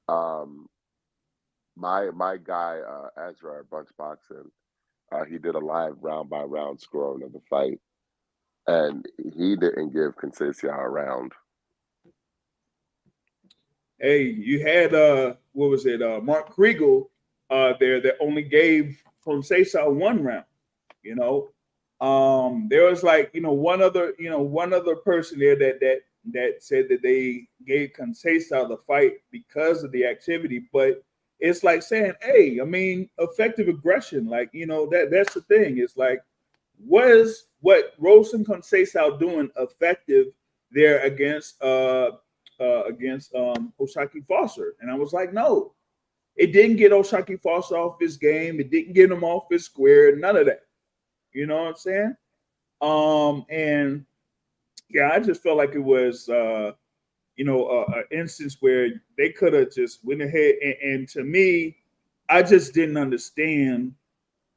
My guy Ezra at Bunch Boxing, he did a live round by round scoring of the fight, and he didn't give Conceicao a round. Hey, you had what was it? Mark Kriegel there that only gave Conceicao 1 round. There was like one other person there that said that they gave Conceicao the fight because of the activity, but it's like saying, hey, I mean, effective aggression, like that's the thing. It's like, was what Robson Conceicao doing effective there against O'Shaquie Foster? And I was like, no, it didn't get O'Shaquie Foster off his game. It didn't get him off his square. None of that. You know what I'm saying? And yeah, I just felt like it was, an instance where they could have just went ahead. And to me, I just didn't understand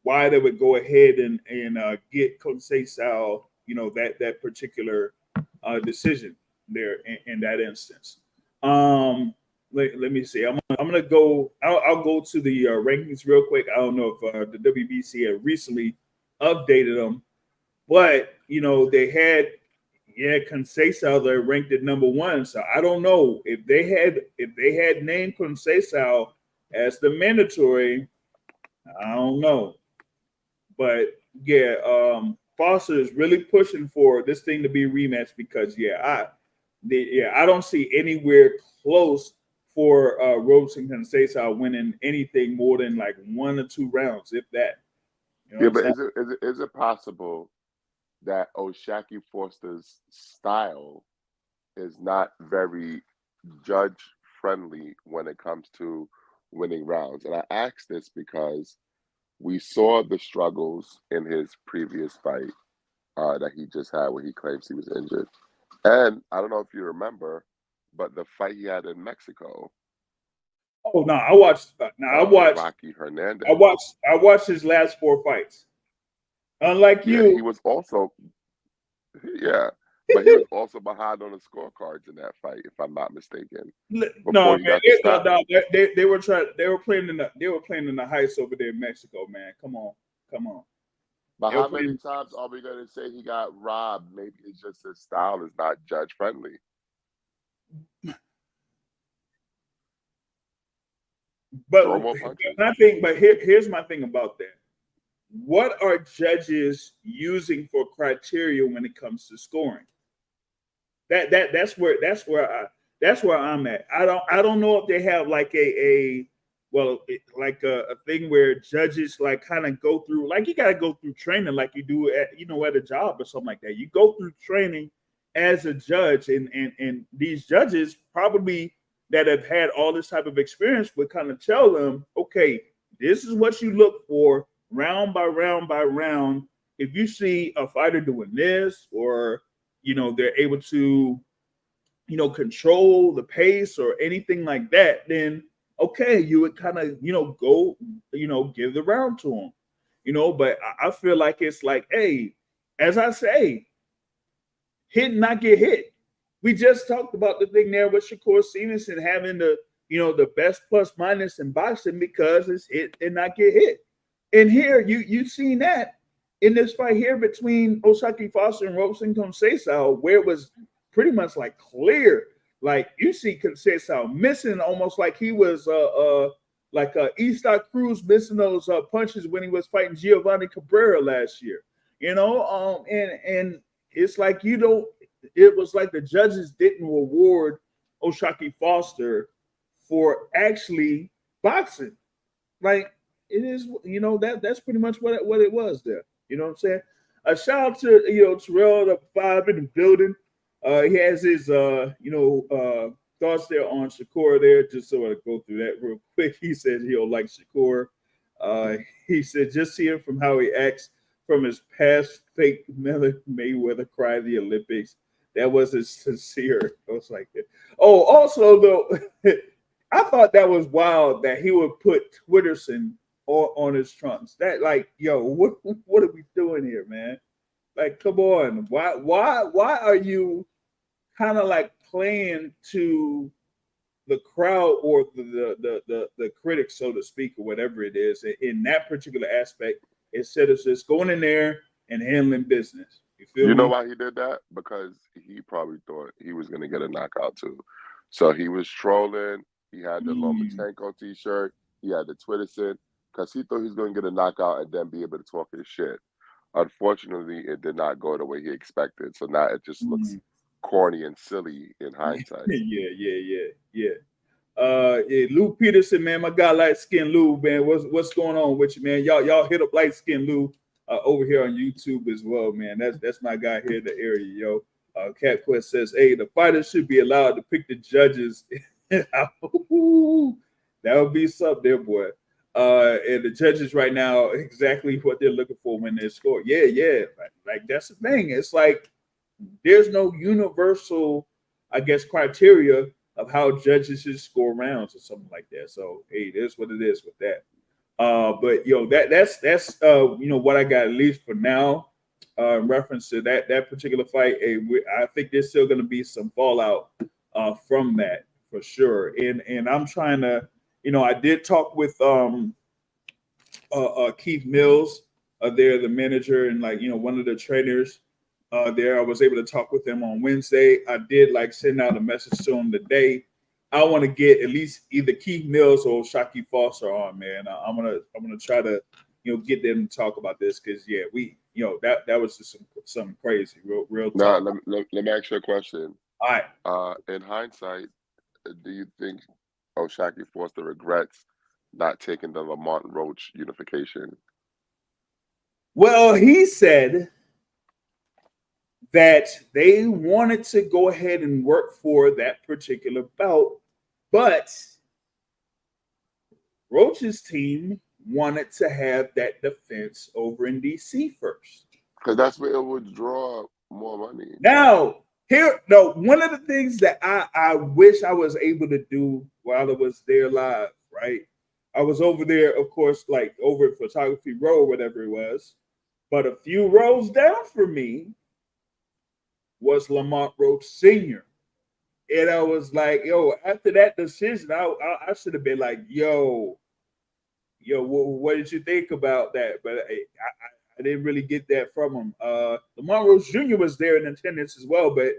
why they would go ahead and get Conceicao, that particular decision there in that instance. Let me see. I'm gonna go. I'll go to the rankings real quick. I don't know if the WBC had recently updated them, but they had Conceicao there ranked at number 1. So I don't know if they had named Conceicao as the mandatory. I don't know, but yeah, Foster is really pushing for this thing to be rematched because I don't see anywhere close for Robson Conceicao winning anything more than like 1 or 2 rounds, if that. But is it possible that O'Shaquie Foster's style is not very judge friendly when it comes to winning rounds? And I ask this because we saw the struggles in his previous fight that he just had where he claims he was injured. And I don't know if you remember, but the fight he had in Mexico. Oh no, I watched. I watched Rocky Hernandez. I watched his last 4 fights. Unlike you, he was also, but he was also behind on the scorecards in that fight, if I'm not mistaken. No, man, they were playing in the heights over there in Mexico, man. Come on. But how many times are we going to say he got robbed? Maybe it's just his style is not judge friendly. But here's my thing about that. What are judges using for criteria when it comes to scoring? That's where I'm at. I don't know if they have like a thing where judges like kind of go through, like you got to go through training like you do at a job or something like that. You go through training as a judge, and these judges probably that have had all this type of experience would kind of tell them, okay, this is what you look for round by round by round. If you see a fighter doing this, or they're able to control the pace or anything like that, then okay, you would kind of go give the round to them. But I feel like it's like, hey, as I say, hit and not get hit. We just talked about the thing there with Shakur Stevenson having the best plus minus in boxing because it's hit and not get hit. And here you've seen that in this fight here between Osaki Foster and Robson Conceicao, where it was pretty much like clear, like you see Conceicao missing almost like he was like Estock Cruz missing those punches when he was fighting Giovanni Cabrera last year, and it's like it was like the judges didn't reward Osaki Foster for actually boxing. Like it is, that's pretty much what it was there. You know what I'm saying? A shout out to Terrell the 5 in the building. He has his thoughts there on Shakur there. Just so I go through that real quick. He said he'll like Shakur. He said just see him from how he acts from his past fake Mayweather cry the Olympics. That wasn't sincere. I was like, oh, also though, I thought that was wild that he would put Twitterson on his trunks. That like, what are we doing here, man? Like, come on. Why are you kind of like playing to the crowd or the critics, so to speak, or whatever it is, in that particular aspect, instead of just going in there and handling business? You feel me? You know why he did that? Because he probably thought he was going to get a knockout too. So he was trolling. He had the Lomachenko t-shirt. He had the Twitterson because he thought he was going to get a knockout and then be able to talk his shit. Unfortunately, it did not go the way he expected. So now it just looks corny and silly in hindsight. Yeah. Lou Peterson, man, my guy light skin Lou, man. What's going on with you, man? Y'all hit up light skin Lou over here on YouTube as well, man. That's my guy here in the area, yo. Cat Quest says, hey, the fighters should be allowed to pick the judges. That would be something there, boy. And the judges right now, exactly what they're looking for when they score. Yeah. Like that's the thing. It's like there's no universal, I guess, criteria of how judges should score rounds or something like that. So hey, that's what it is with that. But that's what I got, at least for now, in reference to that particular fight. I think there's still going to be some fallout from that for sure. And I'm trying to, I did talk with Keith Mills, there, the manager, and one of the trainers there. I was able to talk with him on Wednesday. I did send out a message to him today. I want to get at least either Keith Mills or Shaki Foster on, man. I'm gonna try to get them to talk about this because we that was just something crazy, real Now talk. let me ask you a question. All right. In hindsight, do you think Shaki Foster regrets not taking the Lamont Roach unification? Well, he said that they wanted to go ahead and work for that particular bout, but Roach's team wanted to have that defense over in DC first. Because that's where it would draw more money. Now, one of the things that I wish I was able to do while I was there live, right? I was over there, of course, over at Photography Row or whatever it was, but a few rows down from me was Lamont Roach Sr. And I was like, after that decision, I should have been like, yo, what did you think about that? But I didn't really get that from him. Lamont Roach Jr. was there in attendance as well, but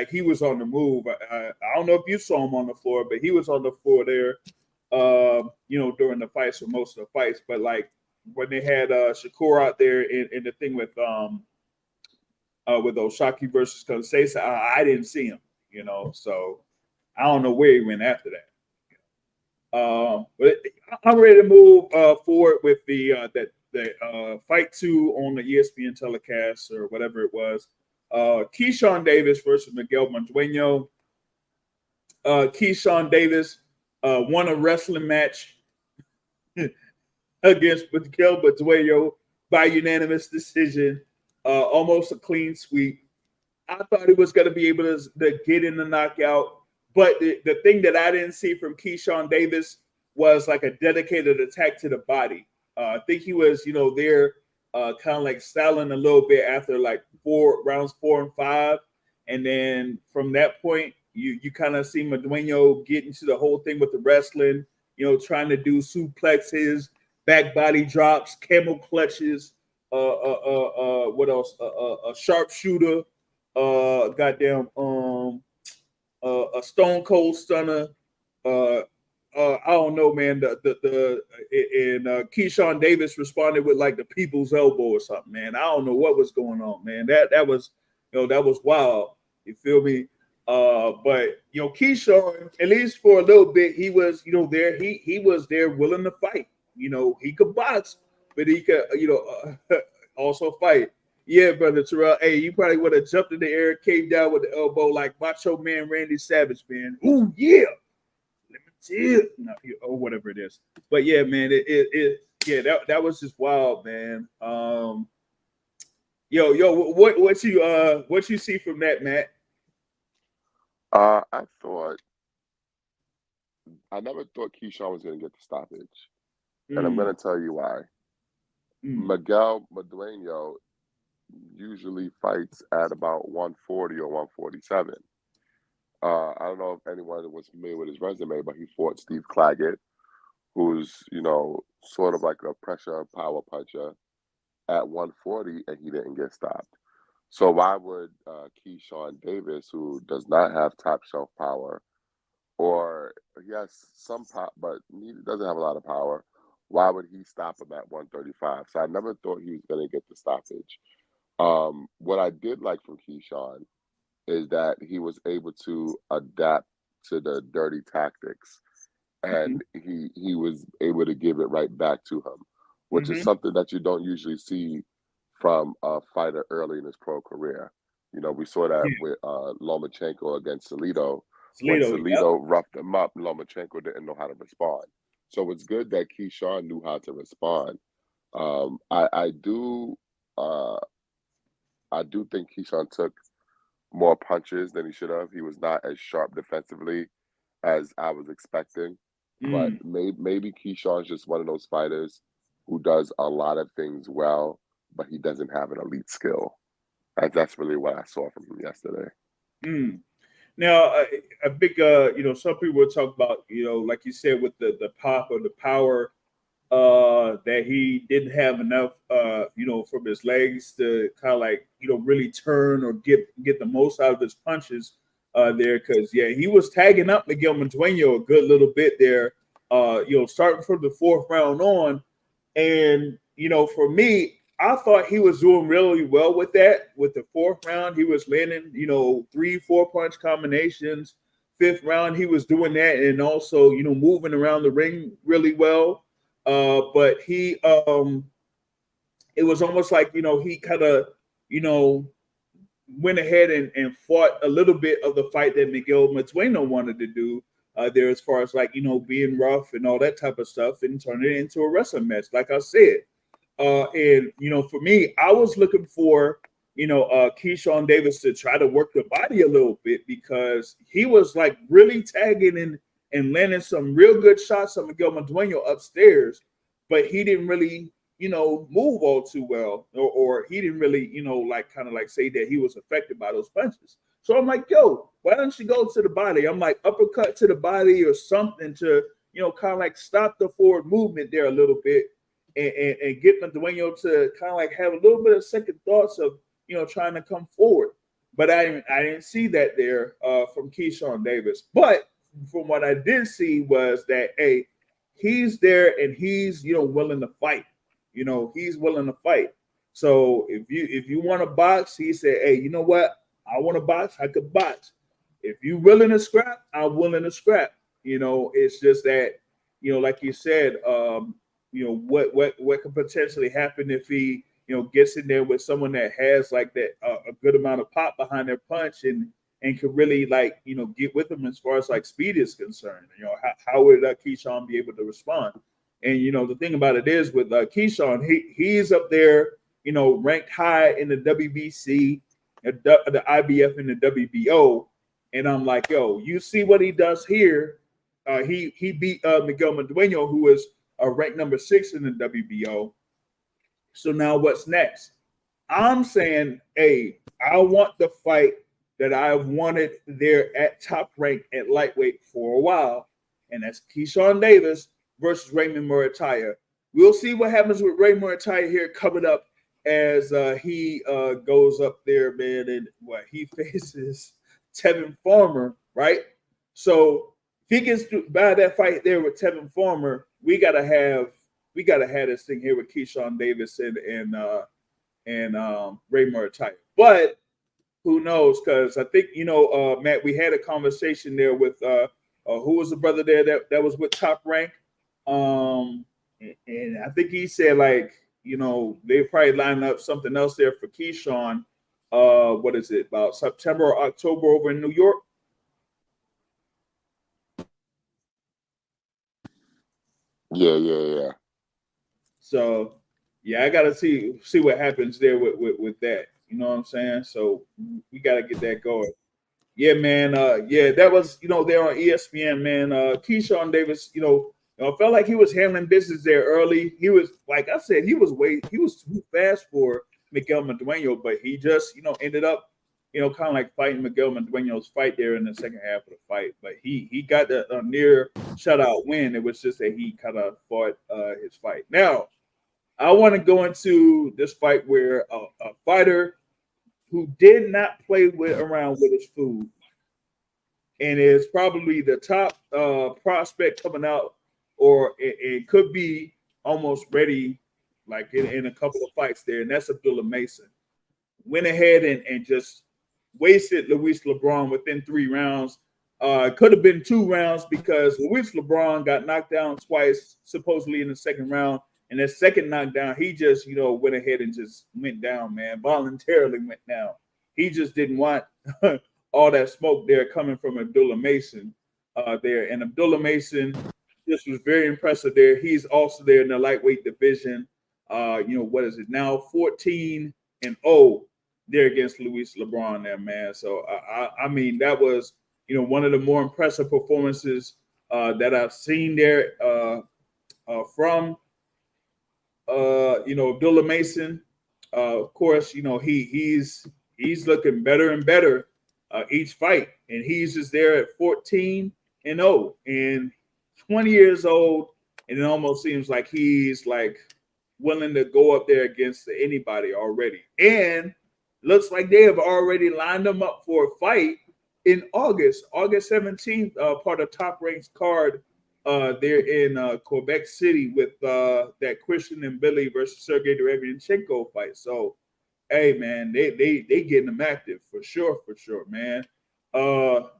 he was on the move. I don't know if you saw him on the floor, but he was on the floor there, during the fights for most of the fights. But when they had Shakur out there in the thing with Osaki versus Conceicao, I didn't see him, so I don't know where he went after that. But I'm ready to move forward with the fight 2 on the ESPN telecast or whatever it was. Keyshawn Davis versus Miguel Mondueno. Keyshawn Davis won a wrestling match against Miguel Mondueno by unanimous decision. Almost a clean sweep. I thought he was going to be able to get in the knockout, but the thing that I didn't see from Keyshawn Davis was a dedicated attack to the body. I think he was, there kind of styling a little bit after rounds 4 and 5, and then from that point, you kind of see Mondueno get into the whole thing with the wrestling, trying to do suplexes, back body drops, camel clutches. what else? A sharpshooter, goddamn, a stone cold stunner. Uh, I don't know, man. And Keyshawn Davis responded with like the people's elbow or something, man. I don't know what was going on, man. That was, that was wild. You feel me? But Keyshawn, at least for a little bit, he was, there. He was there, willing to fight. He could box, but he could, also fight. Yeah, brother Terrell. Hey, you probably would have jumped in the air, came down with the elbow like Macho Man Randy Savage, man. Ooh, yeah. Let me tell no, or whatever it is. But yeah, man, yeah, that was just wild, man. What you see from that, Matt? I never thought Keyshawn was going to get the stoppage, and I'm going Mm, to tell you why. mm, Miguel Madueño usually fights at about 140 or 147. I don't know if anyone was familiar with his resume, but he fought Steve Claggett, who's, sort of like a pressure power puncher at 140, and he didn't get stopped. So why would Keyshawn Davis, who does not have top shelf power, or he has some pop, but he doesn't have a lot of power, why would he stop him at 135? So I never thought he was going to get the stoppage. What I did like from Keyshawn is that he was able to adapt to the dirty tactics, mm-hmm, and he was able to give it right back to him, which is mm-hmm. something that you don't usually see from a fighter early in his pro career. We saw that Yeah, with Lomachenko against Salido. When Toledo. Yep. Salido roughed him up, Lomachenko didn't know how to respond. So it's good that Keyshawn knew how to respond. I do uh, I do think Keyshawn took more punches than he should have. He was not as sharp defensively as I was expecting. But Mm. maybe Keyshawn's just one of those fighters who does a lot of things well, but he doesn't have an elite skill. And that's really what I saw from him yesterday. Mm. Now, a big, some people will talk about, like you said, with the pop or the power, that he didn't have enough, from his legs to kind of like, really turn or get the most out of his punches there. Because yeah, he was tagging up Miguel Montueno a good little bit there. Starting from the fourth round on, and for me, I thought he was doing really well with that. With the fourth round, he was landing, 3-4 punch combinations. Fifth round, he was doing that, and also, moving around the ring really well. But it was almost like, he kind of, you know, went ahead and fought a little bit of the fight that Miguel Matueno wanted to do there, as far as like, being rough and all that type of stuff, and turn it into a wrestling match, like I said. And for me, I was looking for Keyshawn Davis to try to work the body a little bit, because he was like really tagging and landing some real good shots on Miguel Madueno upstairs, but he didn't really move all too well, or he didn't really like kind of like say that he was affected by those punches. So I'm like, yo, why don't you go to the body? I'm like, uppercut to the body or something to kind of like stop the forward movement there a little bit, and get Madueno to kind of like have a little bit of second thoughts of trying to come forward. But I didn't see that there from Keyshawn Davis. But from what I did see was that, hey, he's there and he's willing to fight. He's willing to fight. So if you want to box, he said, hey, you know what? I want to box. I could box. If you willing to scrap, I'm willing to scrap. It's just that like you said, what could potentially happen if he gets in there with someone that has like that a good amount of pop behind their punch, and could really like get with them as far as like speed is concerned. How would Keyshawn be able to respond? And the thing about it is with Keyshawn, he's up there, ranked high in the WBC, the IBF, and the WBO. And I'm like, yo, you see what he does here? He beat Miguel Madueno, who was ranked number 6 in the WBO. So now what's next? I'm saying, hey, I want the fight that I've wanted there at top rank at lightweight for a while, and that's Keyshawn Davis versus Raymond Murataya. We'll see what happens with Ray Murataya here coming up as he goes up there, man, and what he faces Tevin Farmer, right? So if he gets by that fight there with Tevin Farmer, we gotta have this thing here with Keyshawn Davis and Ray Murtaugh. But who knows? Because I think Matt, we had a conversation there with who was the brother there that was with Top Rank, and I think he said like they probably line up something else there for Keyshawn. What is it about September or October over in New York? Yeah. So yeah, I gotta see what happens there with that. You know what I'm saying? So we gotta get that going. Yeah, man. Yeah, that was there on ESPN, man. Keyshawn Davis, I felt like he was handling business there early. He was like I said, he was too fast for Miguel Madueno, but he just ended up kind of like fighting Miguel Madueno's fight there in the second half of the fight. But he got a near shutout win. It was just that he kind of fought his fight. Now I want to go into this fight where a fighter who did not play around with his food and is probably the top prospect coming out, or it could be almost ready, like in a couple of fights there, and that's Abdullah Mason. Went ahead and just wasted Luis LeBron within 3 rounds. It could have been 2 rounds because Luis LeBron got knocked down twice, supposedly in the second round. And that second knockdown, he just, went ahead and just went down, man, voluntarily went down. He just didn't want all that smoke there coming from Abdullah Mason there. And Abdullah Mason, this was very impressive there. He's also there in the lightweight division. What is it now? 14-0 there against Luis LeBron there, man. So, I mean, that was, one of the more impressive performances that I've seen there from Abdullah Mason. Of course, he's looking better and better each fight, and he's just there at 14-0 and 20 years old, and it almost seems like he's like willing to go up there against anybody already. And looks like they have already lined him up for a fight in August 17th, part of Top Rank's card there in Quebec City with that Christian and Billy versus Sergey Derevyanchenko fight. So, hey, man, they getting them active for sure, man.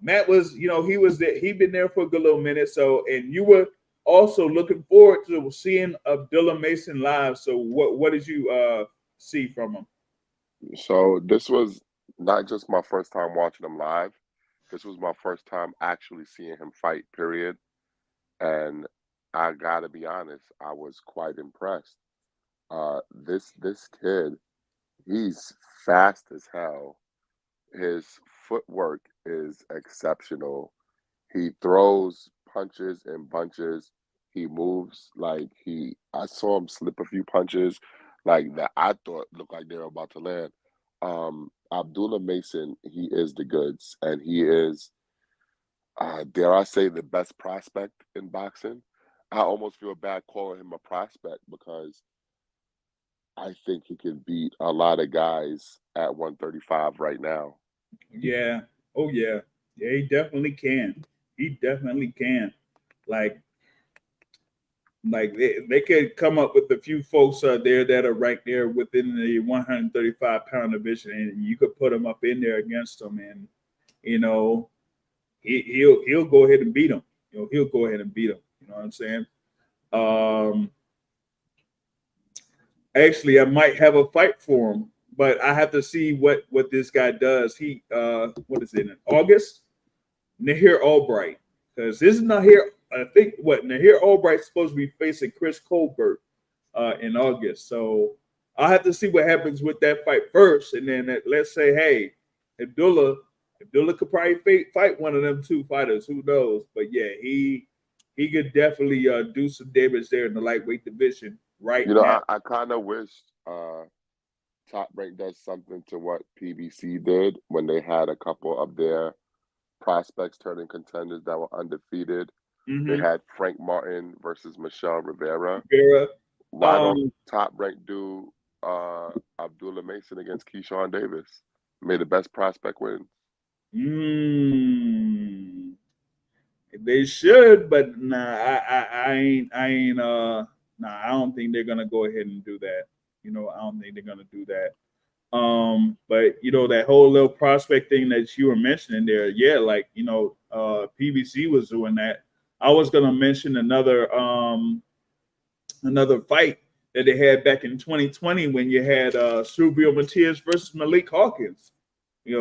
Matt was, he was there. He'd been there for a good little minute. So, and you were also looking forward to seeing Abdullah Mason live. So, what did you see from him? So this was not just my first time watching him live. This was my first time actually seeing him fight, period. And I gotta be honest, I was quite impressed. This kid, he's fast as hell. His footwork is exceptional. He throws punches in bunches. He moves like I saw him slip a few punches like that I thought looked like they were about to land. Abdullah Mason, he is the goods, and he is, dare I say, the best prospect in boxing. I almost feel bad calling him a prospect because I think he can beat a lot of guys at 135 right now. Yeah. Oh yeah. Yeah, he definitely can. He definitely can. Like they could come up with a few folks there that are right there within the 135-pound division, and you could put them up in there against them, and you know he'll go ahead and beat them. He'll go ahead and beat them. You know what I'm saying? Um, Actually, I might have a fight for him, but I have to see what this guy does. He what is it in August? Nahir Albright, because this is Nahir. I think what Nahir Albright's supposed to be facing Chris Colbert in August. So I'll have to see what happens with that fight first, and then let's say, hey, Abdullah could probably fight one of them two fighters. Who knows? But yeah, he could definitely do some damage there in the lightweight division right now. I kind of wish Top Rank does something to what PBC did when they had a couple of their prospects turning contenders that were undefeated. They Mm-hmm. had Frank Martin versus Michelle Rivera. Vera, Why don't um, Top Rank do Abdullah Mason against Keyshawn Davis. May the best prospect win. They should, but nah, I ain't. Nah, I don't think they're gonna go ahead and do that. I don't think they're gonna do that. But that whole little prospect thing that you were mentioning there, yeah, like PBC was doing that. I was gonna mention another fight that they had back in 2020 when you had Subio Matias versus Malik Hawkins. They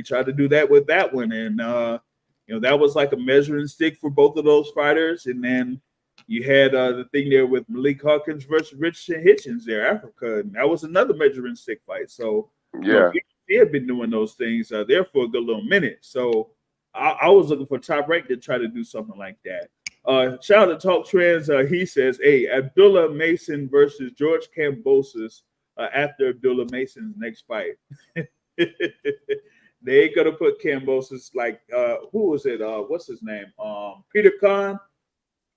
tried to do that with that one, and that was like a measuring stick for both of those fighters. And then you had the thing there with Malik Hawkins versus Richard Hitchens there, Africa, and that was another measuring stick fight. So Yeah. they have been doing those things there for a good little minute. So I was looking for Top Rank to try to do something like that. Shout out to Talk Trends. He says, "Hey, Abdullah Mason versus George Kambosos after Abdullah Mason's next fight." They ain't gonna put Kambosos like who was it? What's his name? Peter Khan.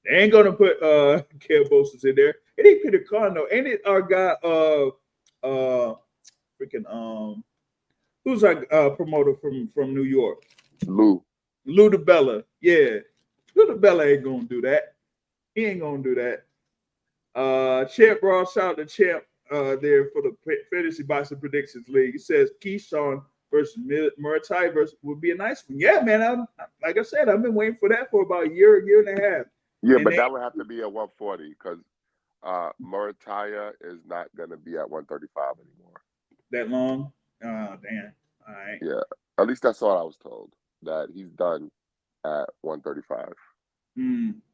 They ain't gonna put Kambosos in there. It ain't Peter Khan though. Ain't it our guy? Freaking who's our promoter from New York? Lou DiBella. Yeah. Lou DiBella ain't gonna do that. He ain't gonna do that. Champ Raw, shout out to Champ there for the Fantasy Boxing Predictions League. He says Keyshawn versus Murtai versus would be a nice one. Yeah, man. Like I said, I've been waiting for that for about a year and a half. Yeah, but that would have to be at 140 because Murtai is not going to be at 135 anymore. That long? Oh, damn. All right. Yeah, at least that's all I was told, that he's done at 135.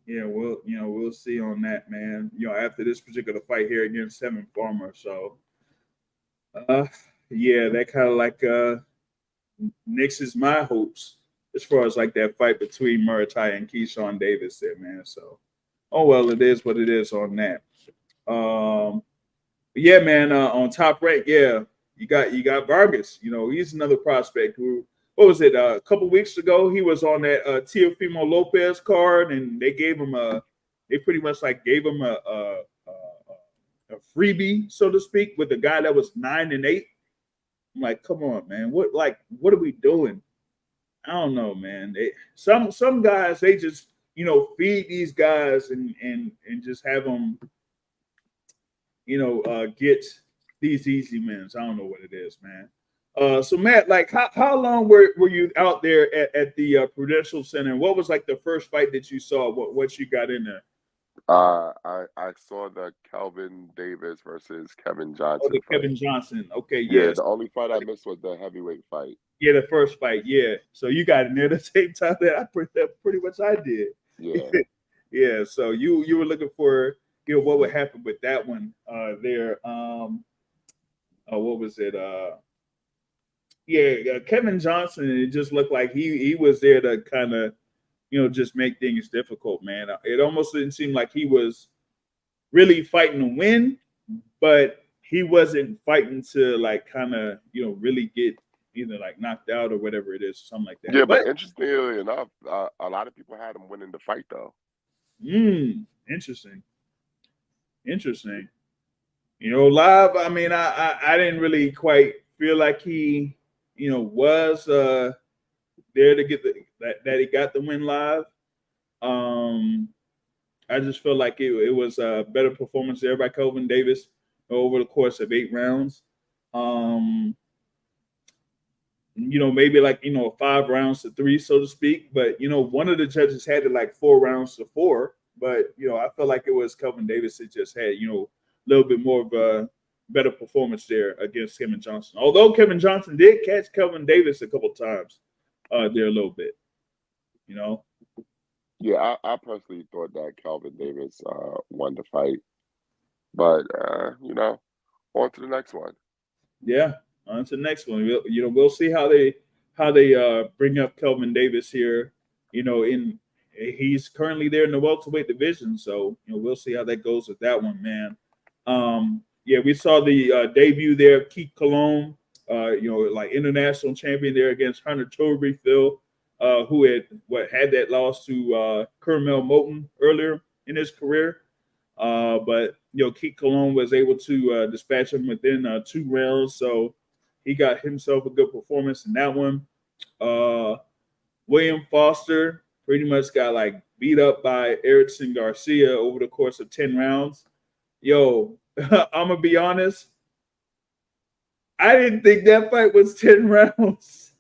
Yeah, we'll see on that, man. After this particular fight here against Seven Farmer, so yeah, that kind of like nixes my hopes as far as like that fight between Murtai and Keyshawn Davis there, man. So, oh well, it is what it is on that. Yeah, man. On Top Rank, yeah, you got Vargas. He's another prospect who. What was it? A couple weeks ago, he was on that Teofimo Lopez card, and they gave him they pretty much like gave him a freebie, so to speak, with a guy that was 9-8. I'm like, come on, man, what are we doing? I don't know, man. Some guys they just feed these guys and just have them get these easy wins. I don't know what it is, man. So Matt, like how long were you out there at the Prudential Center? What was like the first fight that you saw? What you got in there? I saw the Kelvin Davis versus Kevin Johnson. Oh, the fight. Kevin Johnson. Okay, yeah. The only fight I missed was the heavyweight fight. Yeah, the first fight. Yeah. So you got in there the same time that pretty much I did. Yeah. Yeah. So you were looking for what would happen with that one there. What was it? Yeah, Kevin Johnson. It just looked like he was there to kind of, just make things difficult, man. It almost didn't seem like he was really fighting to win, but he wasn't fighting to like kind of, really get either like knocked out or whatever it is, something like that. Yeah, but interestingly enough, a lot of people had him winning the fight though. Interesting. Live. I mean, I didn't really quite feel like he was there to get that he got the win live. I just feel like it was a better performance there by Kelvin Davis over the course of 8 rounds. Maybe like 5 rounds to 3, so to speak. But one of the judges had it like 4 rounds to 4. But I feel like it was Kelvin Davis that just had a little bit more of a better performance there against Kevin Johnson. Although Kevin Johnson did catch Kelvin Davis a couple times there a little bit, Yeah, I personally thought that Kelvin Davis won the fight, but on to the next one. Yeah, on to the next one. We'll see how they bring up Kelvin Davis here. He's currently there in the welterweight division, so we'll see how that goes with that one, man. Yeah, we saw the debut there of Keith Cologne, like international champion there against Hunter Tuberville, who had that loss to Kermel Moton earlier in his career. But Keith Cologne was able to dispatch him within 2 rounds, so he got himself a good performance in that one. William Foster pretty much got like beat up by Erickson Garcia over the course of 10 rounds. Yo, I'm gonna be honest. I didn't think that fight was 10 rounds.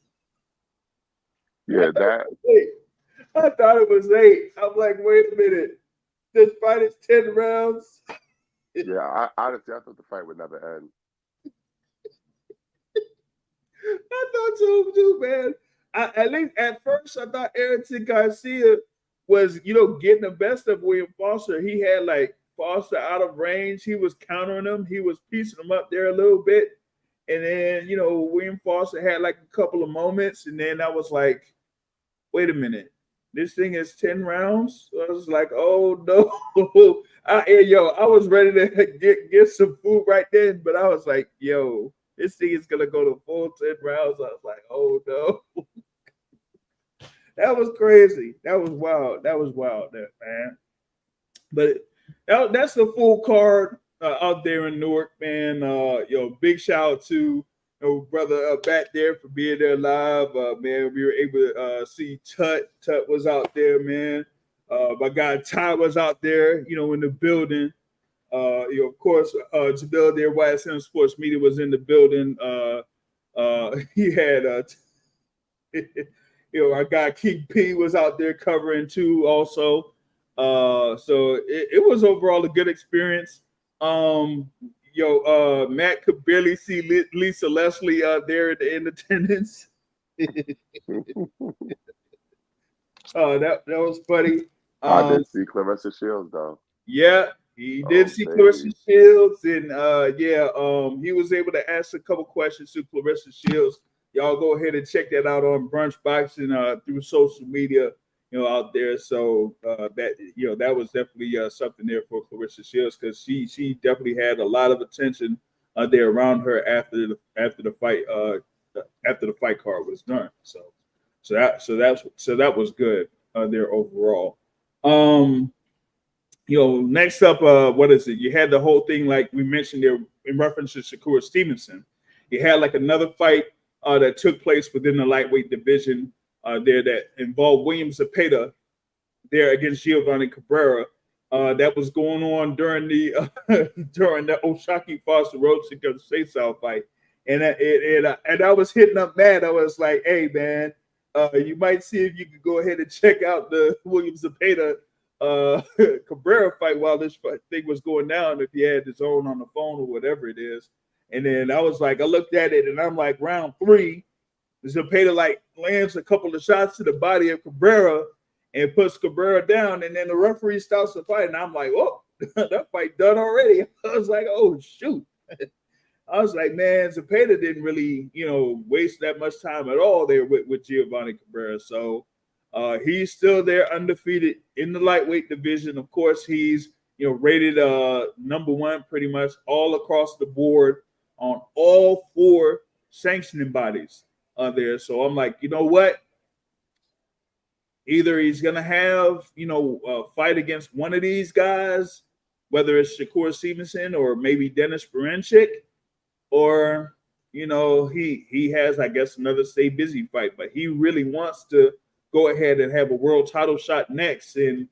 Yeah, that. I thought it was 8. I'm like, wait a minute. This fight is 10 rounds. Yeah, I honestly, I thought the fight would never end. I thought so too, man. At least at first, I thought Erickson Garcia was, getting the best of William Foster. He had like Foster out of range. He was countering him. He was piecing him up there a little bit. And then, William Foster had like a couple of moments. And then I was like, wait a minute. This thing is 10 rounds. So I was like, oh no. I was ready to get some food right then, but I was like, yo, this thing is gonna go to full 10 rounds. I was like, oh no. That was crazy. That was wild. That was wild, man. But that's the full card out there in Newark, man. Big shout out to brother back there for being there live. Man, we were able to see Tut. Tut was out there, man. My guy Ty was out there, in the building. Of course, Jabel there, YSM Sports Media was in the building. He had, our guy King P was out there covering too, also. So it was overall a good experience. Matt could barely see Lisa Leslie there in attendance. That was funny. I did see Clarissa Shields though. Yeah, he did see baby. Clarissa Shields, and he was able to ask a couple questions to Clarissa Shields. Y'all go ahead and check that out on Brunch Boxing through social media, out there. So that was definitely something there for Clarissa Shields, because she definitely had a lot of attention there around her after the fight card was done. So that was good there overall. Next up, what is it? You had the whole thing like we mentioned there in reference to Shakur Stevenson. You had like another fight that took place within the lightweight division there that involved William Zepeda there against Giovanni Cabrera. That was going on during the Oshaki Foster Robson Conceicao fight, and I was hitting up Matt. I was like, "Hey, man, you might see if you could go ahead and check out the William Zepeda Cabrera fight while this thing was going down. If he had his own on the phone or whatever it is." And then I was like, I looked at it, and I'm like, round 3, Zepeda like lands a couple of shots to the body of Cabrera and puts Cabrera down, and then the referee starts the fight, and I'm like, oh, that fight done already. I was like, oh shoot. I was like, man, Zepeda didn't really, waste that much time at all there with Giovanni Cabrera. So he's still there undefeated in the lightweight division. Of course, he's rated number 1 pretty much all across the board on all 4 sanctioning bodies there. So I'm like, you know what? Either he's going to have, a fight against one of these guys, whether it's Shakur Stevenson or maybe Dennis Berinchik, or, he has, I guess, another stay busy fight. But he really wants to go ahead and have a world title shot next. And,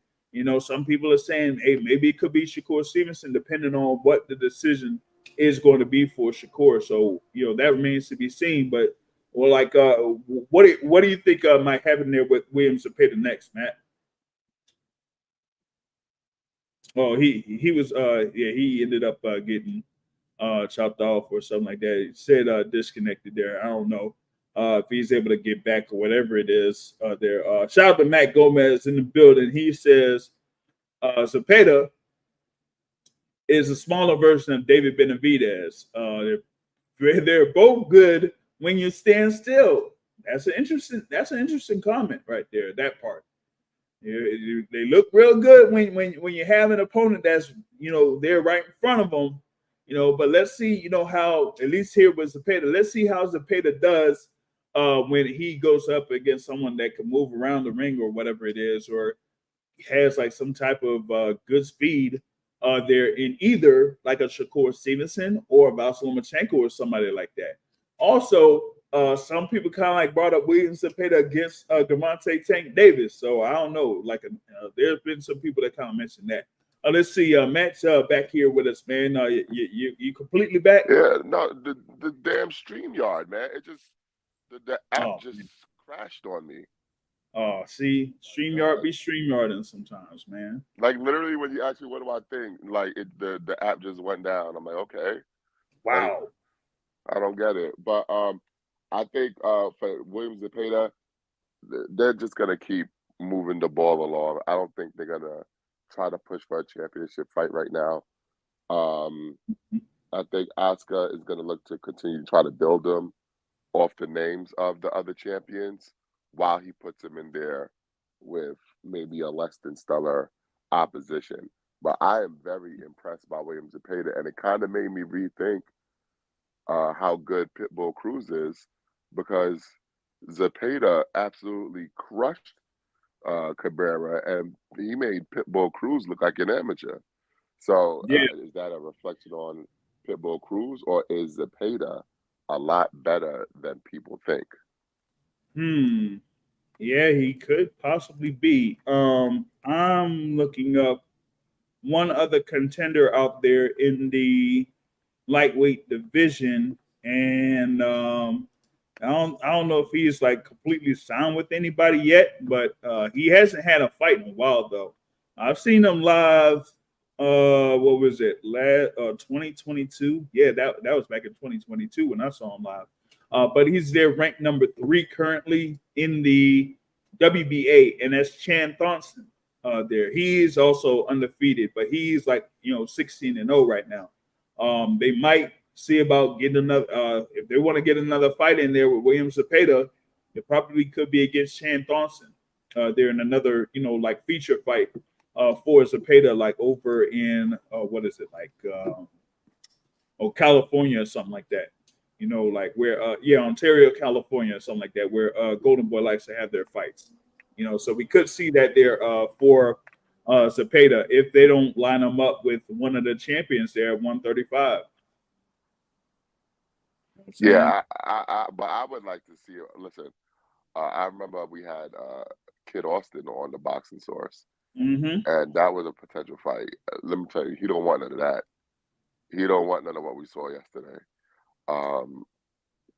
some people are saying, hey, maybe it could be Shakur Stevenson, depending on what the decision is going to be for Shakur. So, that remains to be seen. But, what do you think might happen there with William Zepeda next, Matt? Oh, he was he ended up getting chopped off or something like that. He said disconnected there. I don't know if he's able to get back or whatever it is there. Shout out to Matt Gomez in the building. He says Zepeda is a smaller version of David Benavidez. They're both good when you stand still. That's an interesting comment right there. That part. They look real good when you have an opponent that's they're right in front of them. But let's see how, at least here with Zepeda. Let's see how Zepeda does when he goes up against someone that can move around the ring or whatever it is, or has like some type of good speed there in either like a Shakur Stevenson or a Vasyl Lomachenko or somebody like that. Also, some people kind of like brought up Williams Zepeda against Gervonta Tank Davis. So I don't know. Like, there's been some people that kind of mentioned that. Let's see. Matt's back here with us, man. You completely back? Yeah, no, the damn StreamYard, man. It just the app just crashed on me. Oh, see, StreamYard be StreamYarding sometimes, man. Like literally, when you ask me what do I think, like the app just went down. I'm like, okay, like Wow. I don't get it. But I think for Williams and Zepeda, they're just gonna keep moving the ball along. I don't think they're gonna try to push for a championship fight right now. I think Asuka is gonna look to continue to try to build them off the names of the other champions while he puts them in there with maybe a less than stellar opposition. But I am very impressed by Williams Zepeda, and it kind of made me rethink how good Pitbull Cruz is, because Zepeda absolutely crushed Cabrera, and he made Pitbull Cruz look like an amateur. So Yeah. is that a reflection on Pitbull Cruz, or is Zepeda a lot better than people think? Yeah, he could possibly be. I'm looking up one other contender out there in the lightweight division, and I don't know if he's like completely signed with anybody yet, but he hasn't had a fight in a while though. I've seen him live. What was it? 2022. Yeah, that was back in 2022 when I saw him live. But he's there ranked number 3 currently in the WBA, and that's Chan Thompson. There, he is also undefeated, but he's like 16-0 right now. They might see about getting another. If they want to get another fight in there with Williams Zepeda, it probably could be against Chan Thompson. They're in another like feature fight for Zepeda, like over in what is it like? California or something like that. Like where Ontario, California, or something like that, where Golden Boy likes to have their fights. So we could see that there for Zepeda if they don't line him up with one of the champions there at 135. Yeah, but I would like to see. Listen, I remember we had Kid Austin on the Boxing Source, and that was a potential fight. Let me tell you, he don't want none of that. He don't want none of what we saw yesterday.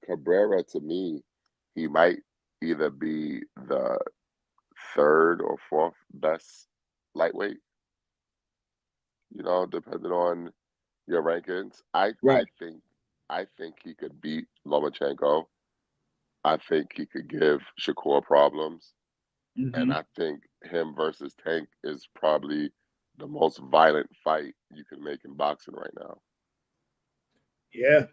Cabrera, to me, he might either be the 3rd or 4th best lightweight, depending on your rankings. I think he could beat Lomachenko. I think he could give Shakur problems. And I think him versus Tank is probably the most violent fight you can make in boxing right now. Yeah,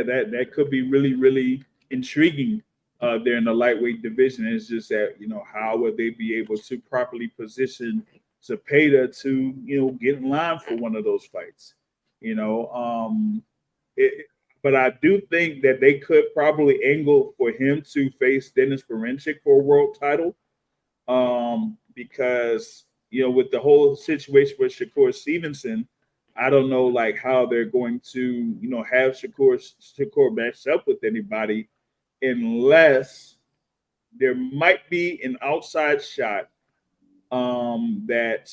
that could be really, really intriguing there in the lightweight division. It's just that how would they be able to properly position Zepeda to get in line for one of those fights? But I do think that they could probably angle for him to face Dennis Berinchyk for a world title, because with the whole situation with Shakur Stevenson. I don't know like how they're going to, have Shakur matched up with anybody unless there might be an outside shot that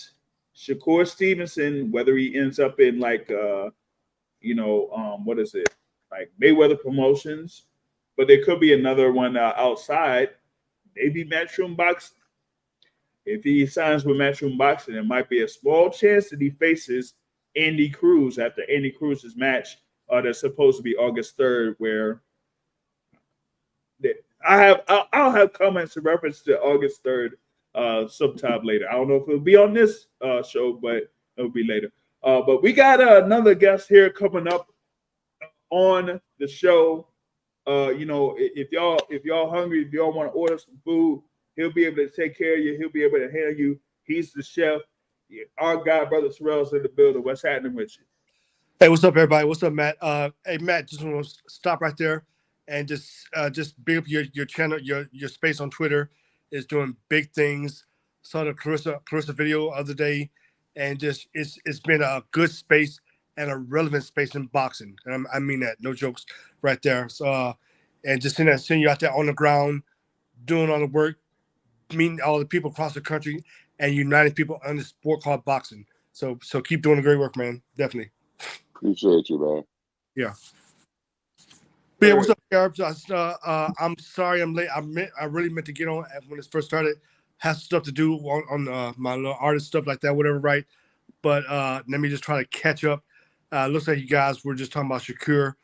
Shakur Stevenson, whether he ends up in like what is it? Like Mayweather Promotions, but there could be another one outside, maybe Matchroom Boxing. If he signs with Matchroom Boxing, there might be a small chance that he faces Andy Cruz after Andy Cruz's match that's supposed to be August 3rd, where I'll have comments in reference to August 3rd sometime later. I don't know if it'll be on this show, but it'll be later. But we got another guest here coming up on the show. If y'all hungry, if y'all want to order some food, he'll be able to take care of you. He'll be able to handle you. He's the chef. Our guy, Brother Terrell's in the building. What's happening with you? Hey, what's up, everybody? What's up, Matt? Hey, Matt, just want to stop right there and just big up your channel, your space on Twitter is doing big things. Saw the Clarissa video the other day, and just it's been a good space and a relevant space in boxing, and I mean that, no jokes, right there. So, and just seeing you out there on the ground doing all the work, meeting all the people across the country, and uniting people on the sport called boxing. So keep doing the great work, man. Definitely. Appreciate you, man. Yeah. But yeah, what's up, Arabs? I'm sorry I'm late. I really meant to get on when it first started. Has stuff to do on my little artist stuff like that, whatever, right? But let me just try to catch up. Looks like you guys were just talking about Shakur.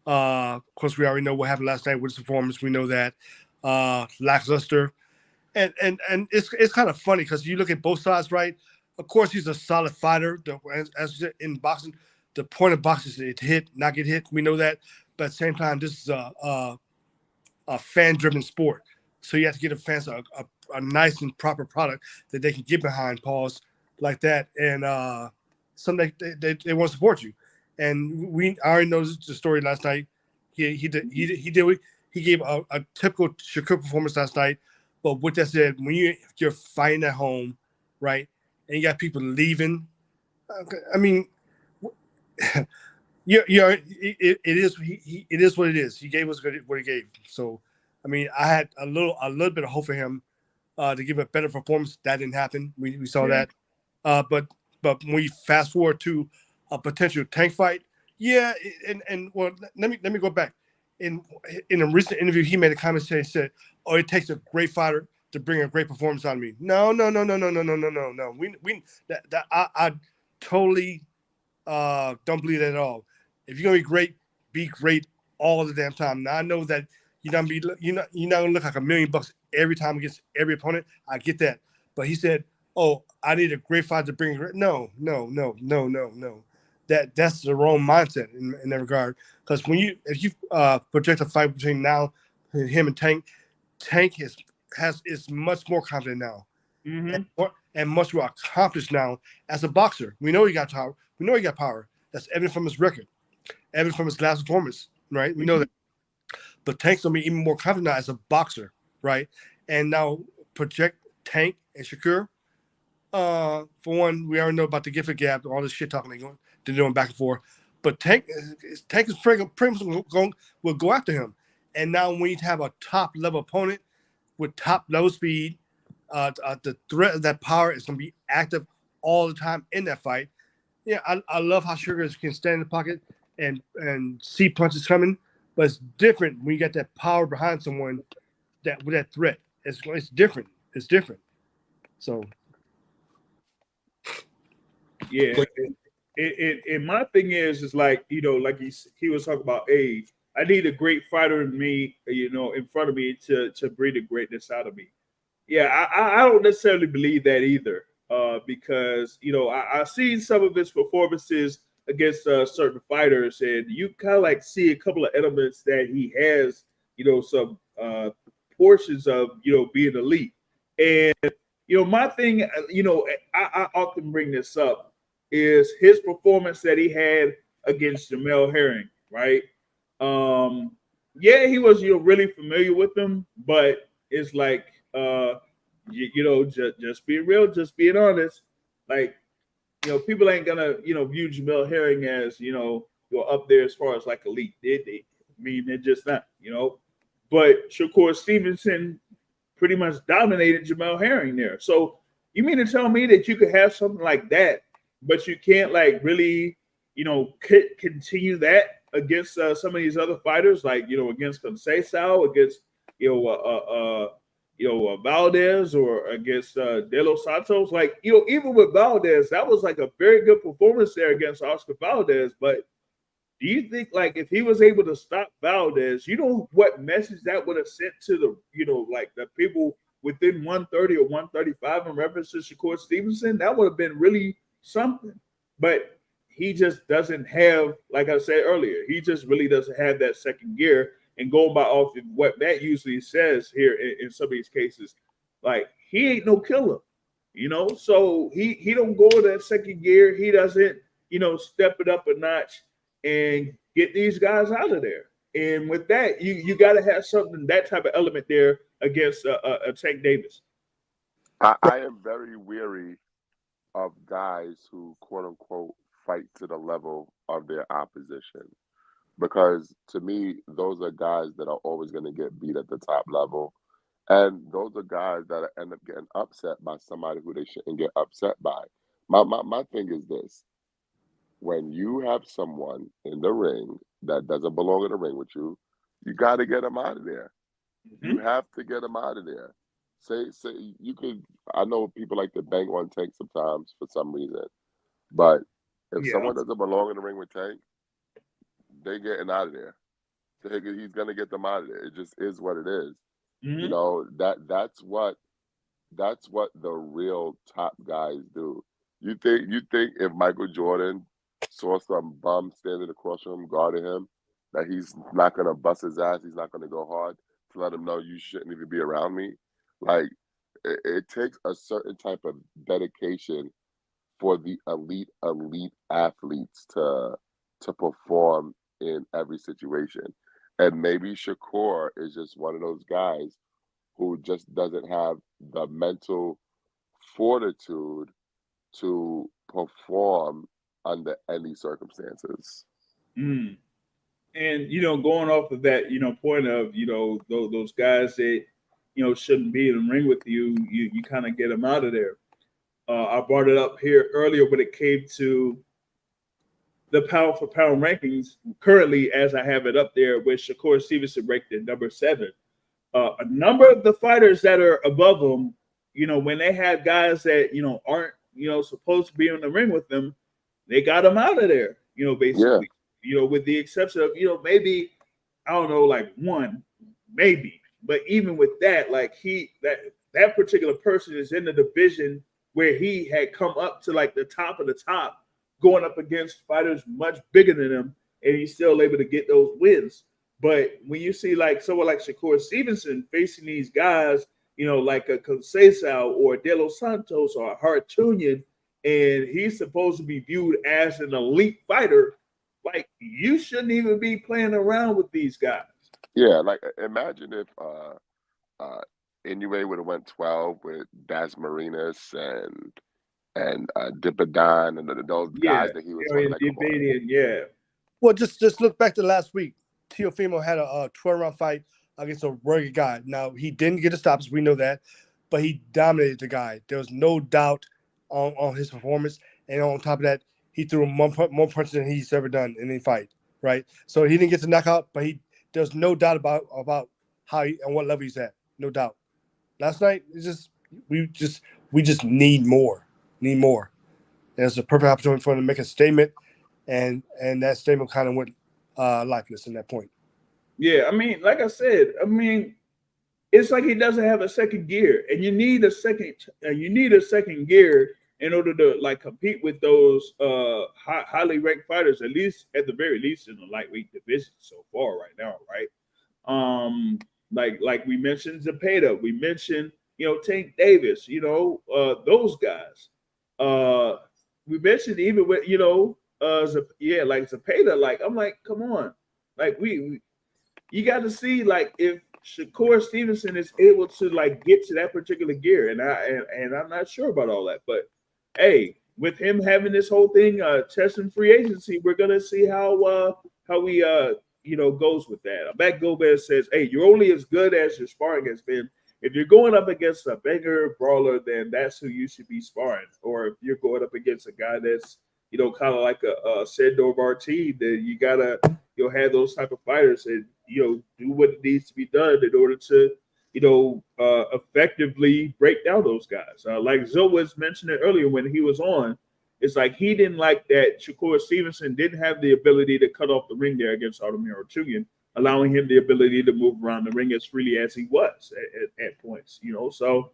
Of course, we already know what happened last night with his performance. We know that lackluster, and it's kind of funny because you look at both sides, right? Of course, he's a solid fighter. As in boxing, the point of boxing is to hit, not get hit. We know that, but at the same time, this is a fan-driven sport, so you have to give the fans a nice and proper product that they can get behind. Pause like that, and something they want to support you. And I already know the story last night. He gave a typical Shakur performance last night. But with that said, when you're fighting at home, right, and you got people leaving, I mean, it is what it is. He gave us what he gave. So, I mean, I had a little bit of hope for him to give a better performance. That didn't happen. We saw that. But when we fast forward to a potential Tank fight, yeah, and well, let me go back. In a recent interview, he made a comment saying, said, "Oh, it takes a great fighter to bring a great performance out of me." No. I totally don't believe that at all. If you're gonna be great all the damn time. Now I know that you're not gonna look like $1 million every time against every opponent. I get that, but he said, "Oh, I need a great fighter to bring." No. That's the wrong mindset in that regard. Because if you project a fight between now him and Tank is much more confident now, and much more accomplished now as a boxer. We know he got power. We know he got power. That's evident from his record, evident from his last performance, right? We know that. But Tank's gonna be even more confident now as a boxer, right? And now project Tank and Shakur. For one, we already know about the Gifford gap, all this shit talking they're doing back and forth. But Tank is pretty much will go after him. And now when you have a top level opponent with top level speed, the threat of that power is going to be active all the time in that fight. Yeah, I love how Sugar can stand in the pocket and see punches coming, but it's different when you got that power behind someone with that threat. It's different. It's different. So. Yeah, and my thing is like, like he was talking about, hey, I need a great fighter in me, in front of me to bring the greatness out of me. Yeah, I don't necessarily believe that either, because I've seen some of his performances against certain fighters, and you kind of like see a couple of elements that he has, some portions of being elite. And my thing, I often bring this up, is his performance that he had against Jamel Herring, right? Yeah, he was really familiar with him, but it's like just being real, just being honest. Like, people ain't gonna view Jamel Herring as you're up there as far as like elite. They're just not, But Shakur Stevenson pretty much dominated Jamel Herring there. So you mean to tell me that you could have something like that, but you can't like really, continue that against some of these other fighters, like against Conceicao, against Valdez, or against De Los Santos. Like even with Valdez, that was like a very good performance there against Oscar Valdez. But do you think like if he was able to stop Valdez, what message that would have sent to the like the people within 130 or 135 in reference to Shakur Stevenson? That would have been really something. But he just doesn't have, like I said earlier, he just really doesn't have that second gear. And going by off of what Matt usually says here in some of these cases, like he ain't no killer, So he don't go to that second gear. He doesn't, step it up a notch and get these guys out of there. And with that, you got to have something, that type of element there against Tank Davis. I am very weary of guys who quote unquote fight to the level of their opposition. Because to me, those are guys that are always going to get beat at the top level. And those are guys that end up getting upset by somebody who they shouldn't get upset by. My thing is this: when you have someone in the ring that doesn't belong in the ring with you, you got to get them out of there. You have to get them out of there. Say you could. I know people like to bang on Tank sometimes for some reason, but if Yeah. someone doesn't belong in the ring with Tank, they getting out of there. He's gonna get them out of there. It just is what it is. You know, that's what the real top guys do. You think if Michael Jordan saw some bum standing across from him guarding him, that he's not gonna bust his ass, he's not gonna go hard to let him know you shouldn't even be around me? Like it takes a certain type of dedication for the elite athletes to perform in every situation. And maybe Shakur is just one of those guys who just doesn't have the mental fortitude to perform under any circumstances. Mm. And going off of that, point of those guys that shouldn't be in the ring with you, you kind of get them out of there. I brought it up here earlier when it came to the pound for pound rankings. Currently, as I have it up there, with Shakur Stevenson ranked at number 7. A number of the fighters that are above them, when they have guys that aren't supposed to be in the ring with them, they got them out of there. Basically, with the exception of maybe I don't know, like one, maybe, but even with that, like that particular person is in the division where he had come up to like the top of the top, going up against fighters much bigger than him, and he's still able to get those wins. But when you see like someone like Shakur Stevenson facing these guys, like a Conceicao or De Los Santos or a Hartunian, and he's supposed to be viewed as an elite fighter, like you shouldn't even be playing around with these guys. Yeah, like imagine if Inoue would have went 12 with Das Marinas and Dipadon and those Yeah, guys that he was fighting. Like, come on. yeah. Well, just look back to last week. Teofimo had a 12-round fight against a rugged guy. Now, he didn't get a stoppage. We know that. But he dominated the guy. There was no doubt on his performance. And on top of that, he threw more punches than he's ever done in any fight, right? So he didn't get the knockout, but there's no doubt about how he and what level he's at. No doubt. Last night, we just need more. Need more. And it's a perfect opportunity for him to make a statement. And that statement kind of went lifeless in that point. Yeah, I mean, like I said, it's like he doesn't have a second gear, and you need a second gear in order to like compete with those highly ranked fighters, at the very least in the lightweight division so far right now, right? Like we mentioned Zepeda, we mentioned Tank Davis, those guys. We mentioned even with like Zepeda, like I'm like, come on, like you got to see like if Shakur Stevenson is able to like get to that particular gear, and I'm not sure about all that, but hey, with him having this whole thing testing free agency, we're gonna see how we goes with that. Matt Gomez says, hey, you're only as good as your sparring has been. If you're going up against a bigger brawler, then that's who you should be sparring. Or if you're going up against a guy that's kind of like a Sandor Martin, then you gotta have those type of fighters and do what needs to be done in order to effectively break down those guys. Like Zoe was mentioning earlier when he was on, it's like he didn't like that Shakur Stevenson didn't have the ability to cut off the ring there against Artemir Otunyan, allowing him the ability to move around the ring as freely as he was at points. So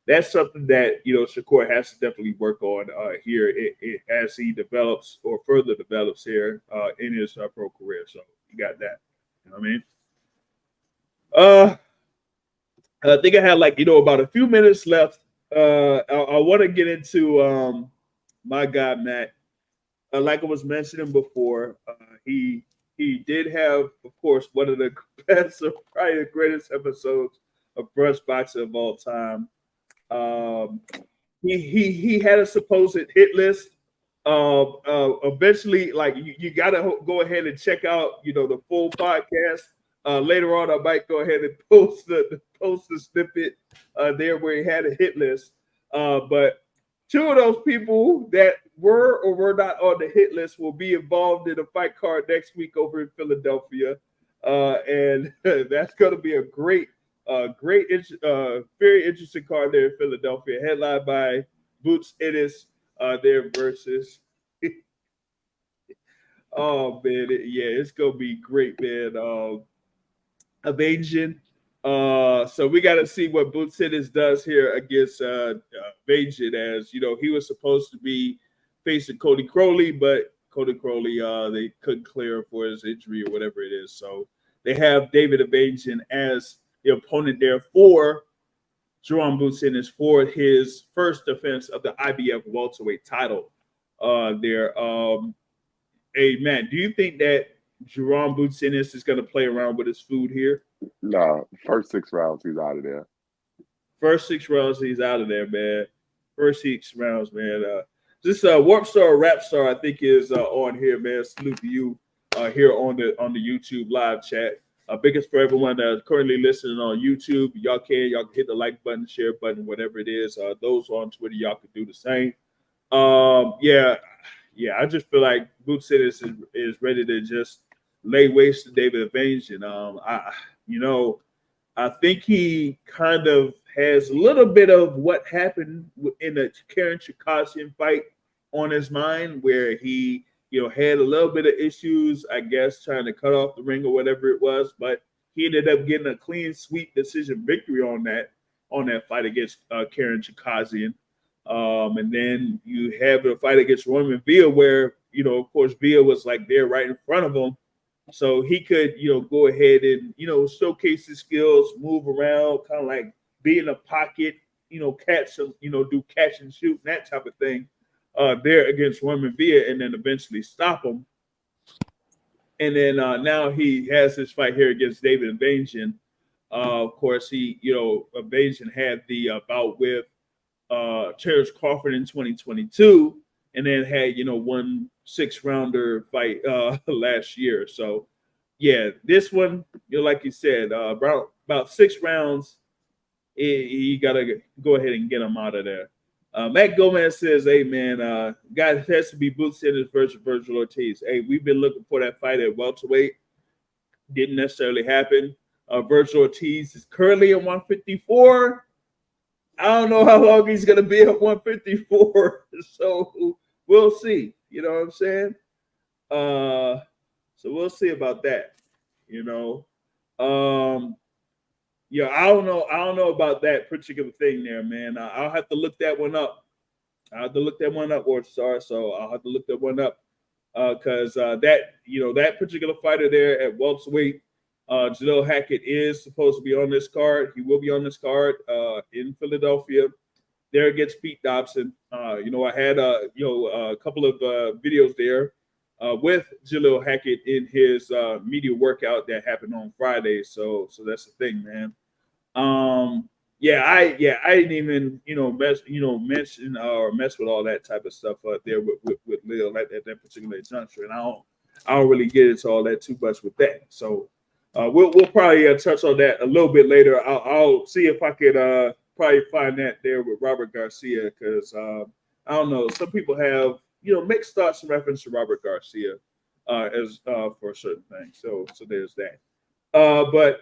that's something that Shakur has to definitely work on here as he develops or further develops here in his pro career. So you got that. You know what I mean? I think I had about a few minutes left. I want to get into my guy Matt. Like I was mentioning before, he did have, of course, one of the best, probably the greatest episodes of Brush Boxing of all time. he had a supposed hit list. Eventually, like you got to go ahead and check out, the full podcast. Later on, I might go ahead and post the snippet there where he had a hit list. But two of those people that were or were not on the hit list will be involved in a fight card next week over in Philadelphia, and that's going to be a great, very interesting card there in Philadelphia, headlined by Boots Ennis there versus. Oh man, it's gonna be great, man. Evasion. So we got to see what Boots Ennis does here against Evasion, as he was supposed to be facing Cody Crowley, but Cody Crowley they couldn't clear for his injury or whatever it is. So they have David Evasion as the opponent there for Jerome Boots Ennis for his first defense of the IBF welterweight title. There, hey man, do you think that Jerome Boots Ennis is going to play around with his food here? No, first 6 rounds he's out of there. First 6 rounds he's out of there, man. First 6 rounds, man. This Warp Star Rap Star, I think, is on here, man. Salute to you here on the YouTube live chat. Biggest for everyone that's currently listening on YouTube. Y'all can hit the like button, share button, whatever it is. Those on Twitter, y'all can do the same. I just feel like Boots Ennis is ready to just lay waste to David Evasion. I think he kind of has a little bit of what happened in the Karen Chikasian fight on his mind, where he had a little bit of issues, I guess, trying to cut off the ring or whatever it was, but he ended up getting a clean sweep decision victory on that fight against Karen Chikasian. And then you have a fight against Roman Villa where, of course, Villa was like there right in front of him. So he could, go ahead and, showcase his skills, move around, kind of like be in a pocket, catch some, do catch and shoot, and that type of thing there against Roman Villa, and then eventually stop him. And then now he has this fight here against David Evasion. Of course, Evasion had the bout with Terrence Crawford in 2022, and then had one 6-rounder fight last year. So yeah, this one, like you said, about 6 rounds, you gotta go ahead and get him out of there. Matt Gomez says, "Hey man, guys, it has to be Boots Ennis versus Virgil Ortiz. Hey, we've been looking for that fight at welterweight. Didn't necessarily happen. Virgil Ortiz is currently at 154. I don't know how long he's going to be at 154, so we'll see. You know what I'm saying? So we'll see about that. I don't know. I don't know about that particular thing there, man. I'll have to look that one up. Warstar. So I'll have to look that one up because that particular fighter there at welterweight, Jalil Hackett, is supposed to be on this card. He will be on this card in Philadelphia there against Pete Dobson. I had a couple of videos there with Jalil Hackett in his media workout that happened on Friday. So that's the thing, man. I didn't even mention or mess with all that type of stuff there with Lil at that particular juncture, and I don't really get into all that too much with that. So we'll probably touch on that a little bit later. I'll see if I could probably find that there with Robert Garcia, because I don't know, some people have mixed thoughts in reference to Robert Garcia as for certain things. So there's that. But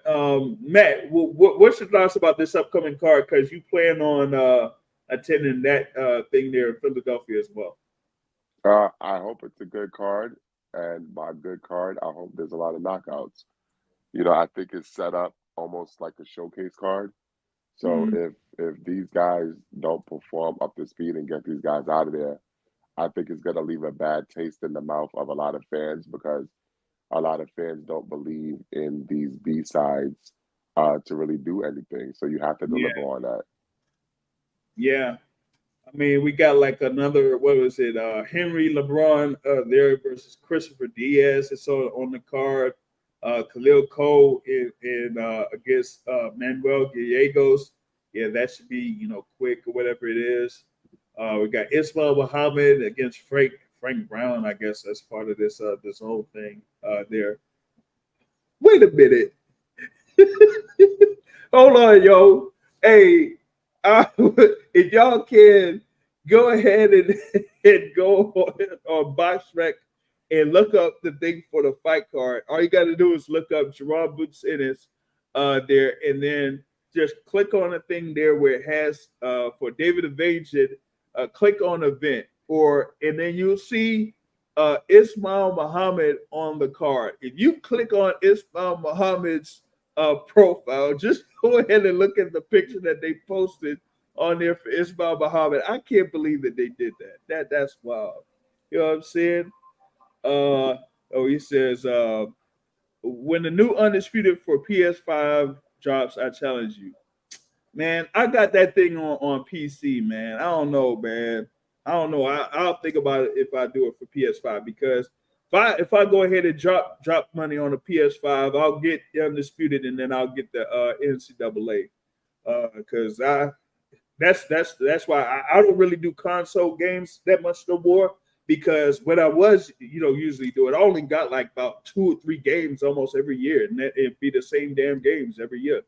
Matt, what's your thoughts about this upcoming card? Because you plan on attending that thing there in Philadelphia as well. I hope it's a good card, and by good card, I hope there's a lot of knockouts. I think it's set up almost like a showcase card. So if these guys don't perform up to speed and get these guys out of there, I think it's going to leave a bad taste in the mouth of a lot of fans, because a lot of fans don't believe in these B-sides to really do anything. So you have to deliver on that. Yeah. I mean, we got like another, what was it? Henry LeBron there versus Christopher Diaz. It's on the card. Khalil Cole in against Manuel Gallegos. Yeah, that should be, quick or whatever it is. We got Ismail Muhammad against Frank Brown. I guess that's part of this whole thing there. Wait a minute. Hold on, yo. Hey, if y'all can go ahead and go on BoxRec and look up the thing for the fight card. All you got to do is look up Gerard Boots Ennis there, and then just click on the thing there where it has for David Evasion. Click on event, and then you'll see Ismail Muhammad on the card. If you click on Ismail Muhammad's profile, just go ahead and look at the picture that they posted on there for Ismail Muhammad. I can't believe that they did that. That's wild. You know what I'm saying? He says, when the new Undisputed for PS5 drops, I challenge you. Man, I got that thing on PC, man. I don't know, man. I don't know. I'll think about it if I do it for PS5, because if I go ahead and drop money on the PS5, I'll get Undisputed and then I'll get the NCAA. Because that's why I don't really do console games that much no more, because when I was, usually do it, I only got like about 2 or 3 games almost every year, and it'd be the same damn games every year.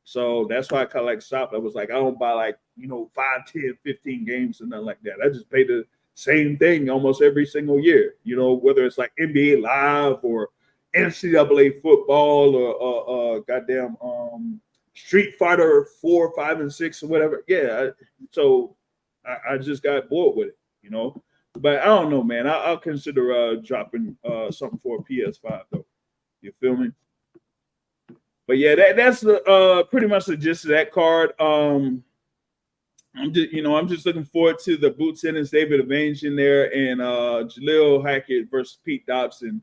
So that's why I kind of like stopped. I was like, I don't buy like, 5, 10, 15 games and nothing like that. I just pay the same thing almost every single year, whether it's like NBA Live or NCAA football or goddamn Street Fighter 4, 5, and 6 or whatever. Yeah. So I just got bored with it, But I don't know, man. I'll consider dropping something for a PS5 though. You feel me? But yeah, that's the pretty much the gist of that card. I'm just looking forward to the Boots Ennis, David Evasion there, and Jaleel Hackett versus Pete Dobson.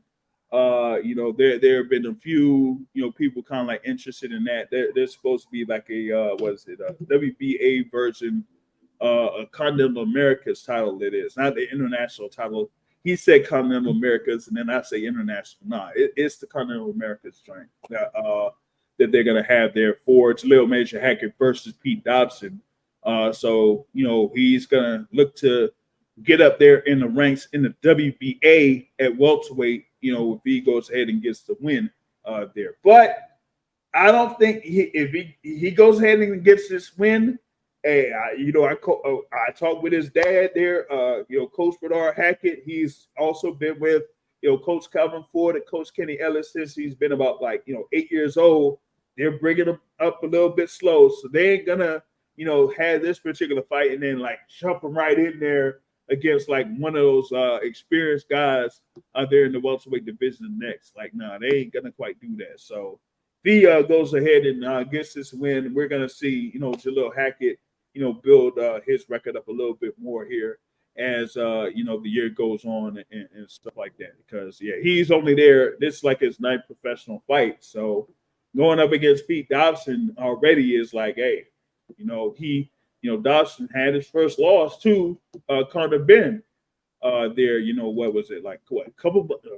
There have been a few, people kind of like interested in that. There's supposed to be like a WBA version, a Continental Americas title. It is not the international title. He said Continental Americas, and then I say international. Nah, it's the Continental Americas joint that they're gonna have there for Jaleel Major Hackett versus Pete Dobson. So he's gonna look to get up there in the ranks in the WBA at welterweight. If he goes ahead and gets the win there, but I don't think if he goes ahead and gets this win. Hey, I talked with his dad there. Coach Bernard Hackett. He's also been with Coach Calvin Ford and Coach Kenny Ellis since he's been about 8 years old. They're bringing him up a little bit slow, so they ain't gonna have this particular fight and then jump him right in there against one of those experienced guys out there in the welterweight division next. Nah, they ain't gonna quite do that. So if he goes ahead and gets this win, we're gonna see Jaleel Hackett build his record up a little bit more here as the year goes on and stuff like that. Because he's only there. This is his 9th professional fight. So going up against Pete Dobson already is hey, Dobson had his first loss to Conor Ben there. What was it a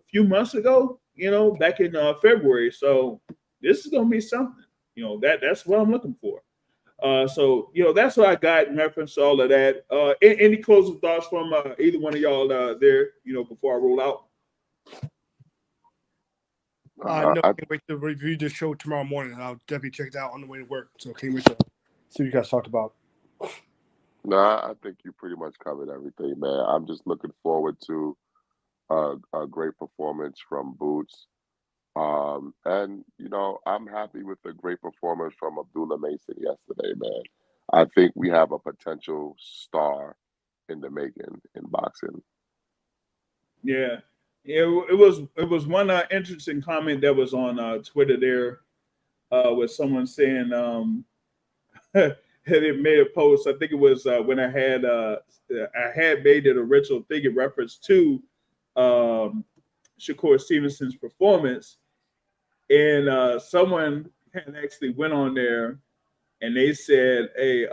few months ago? Back in February. So this is gonna be something. That's what I'm looking for. So that's what I got in reference to all of that. Any closing thoughts from either one of y'all there? Before I roll out. No, I can't wait to review the show tomorrow morning. I'll definitely check it out on the way to work. So can't wait to see what you guys talked about. No, I think you pretty much covered everything, man. I'm just looking forward to a great performance from Boots. And I'm happy with the great performance from Abdullah Mason yesterday, man. I think we have a potential star in the making in boxing. Yeah. It was one interesting comment that was on Twitter there with someone saying it made a post. I think it was when I had made an original thing in reference to Shakur Stevenson's performance, and someone had actually went on there and they said, "Hey,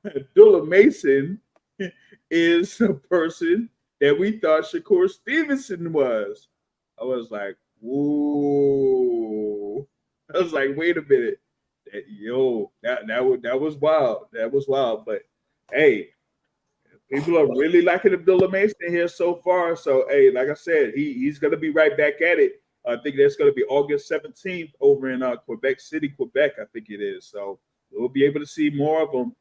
Abdullah Mason is a person that we thought Shakur Stevenson was." I was like, "Whoa!" I was like, "Wait a minute, that was wild. That was wild." But hey, People are really liking Abdullah Mason here so far. So, hey, like I said, he's going to be right back at it. I think that's going to be August 17th over in Quebec City, Quebec, I think it is. So we'll be able to see more of them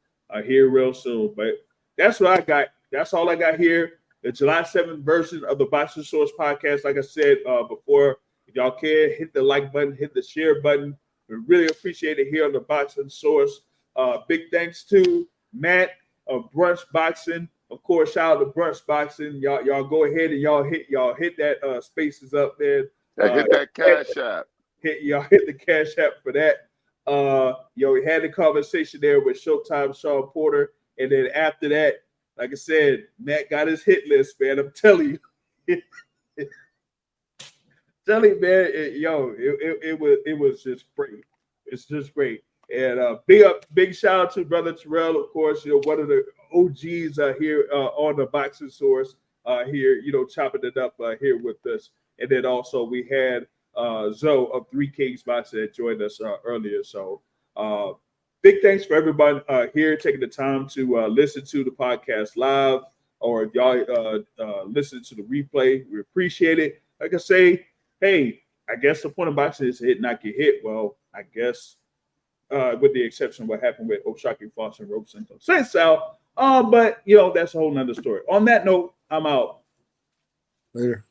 here real soon. But that's what I got. That's all I got here. The July 7th version of the Boxing Source podcast. Like I said before, if y'all care, hit the like button, hit the share button. We really appreciate it here on the Boxing Source. Big thanks to Matt of Brunch Boxing. Of course, shout out to Brunch Boxing. Y'all go ahead and y'all hit that spaces up there. Hit that cash app. Hit the cash app for that. We had the conversation there with Showtime Sean Porter, and then after that, like I said, Matt got his hit list, man. I'm telling you, man. It was just great. It's just great. And big shout out to Brother Terrell, of course. One of the OGs here on the Boxing Source here. Chopping it up here with us. And then also we had Zoe of 3 Kings Boxing that joined us earlier. So big thanks for everybody here taking the time to listen to the podcast live, or if y'all listen to the replay. We appreciate it. Like I say, hey, I guess the point of boxing is hit, not get hit. Well, I guess with the exception of what happened with O'Shaquie Foster and Robson Conceicao. But that's a whole nother story. On that note, I'm out. Later.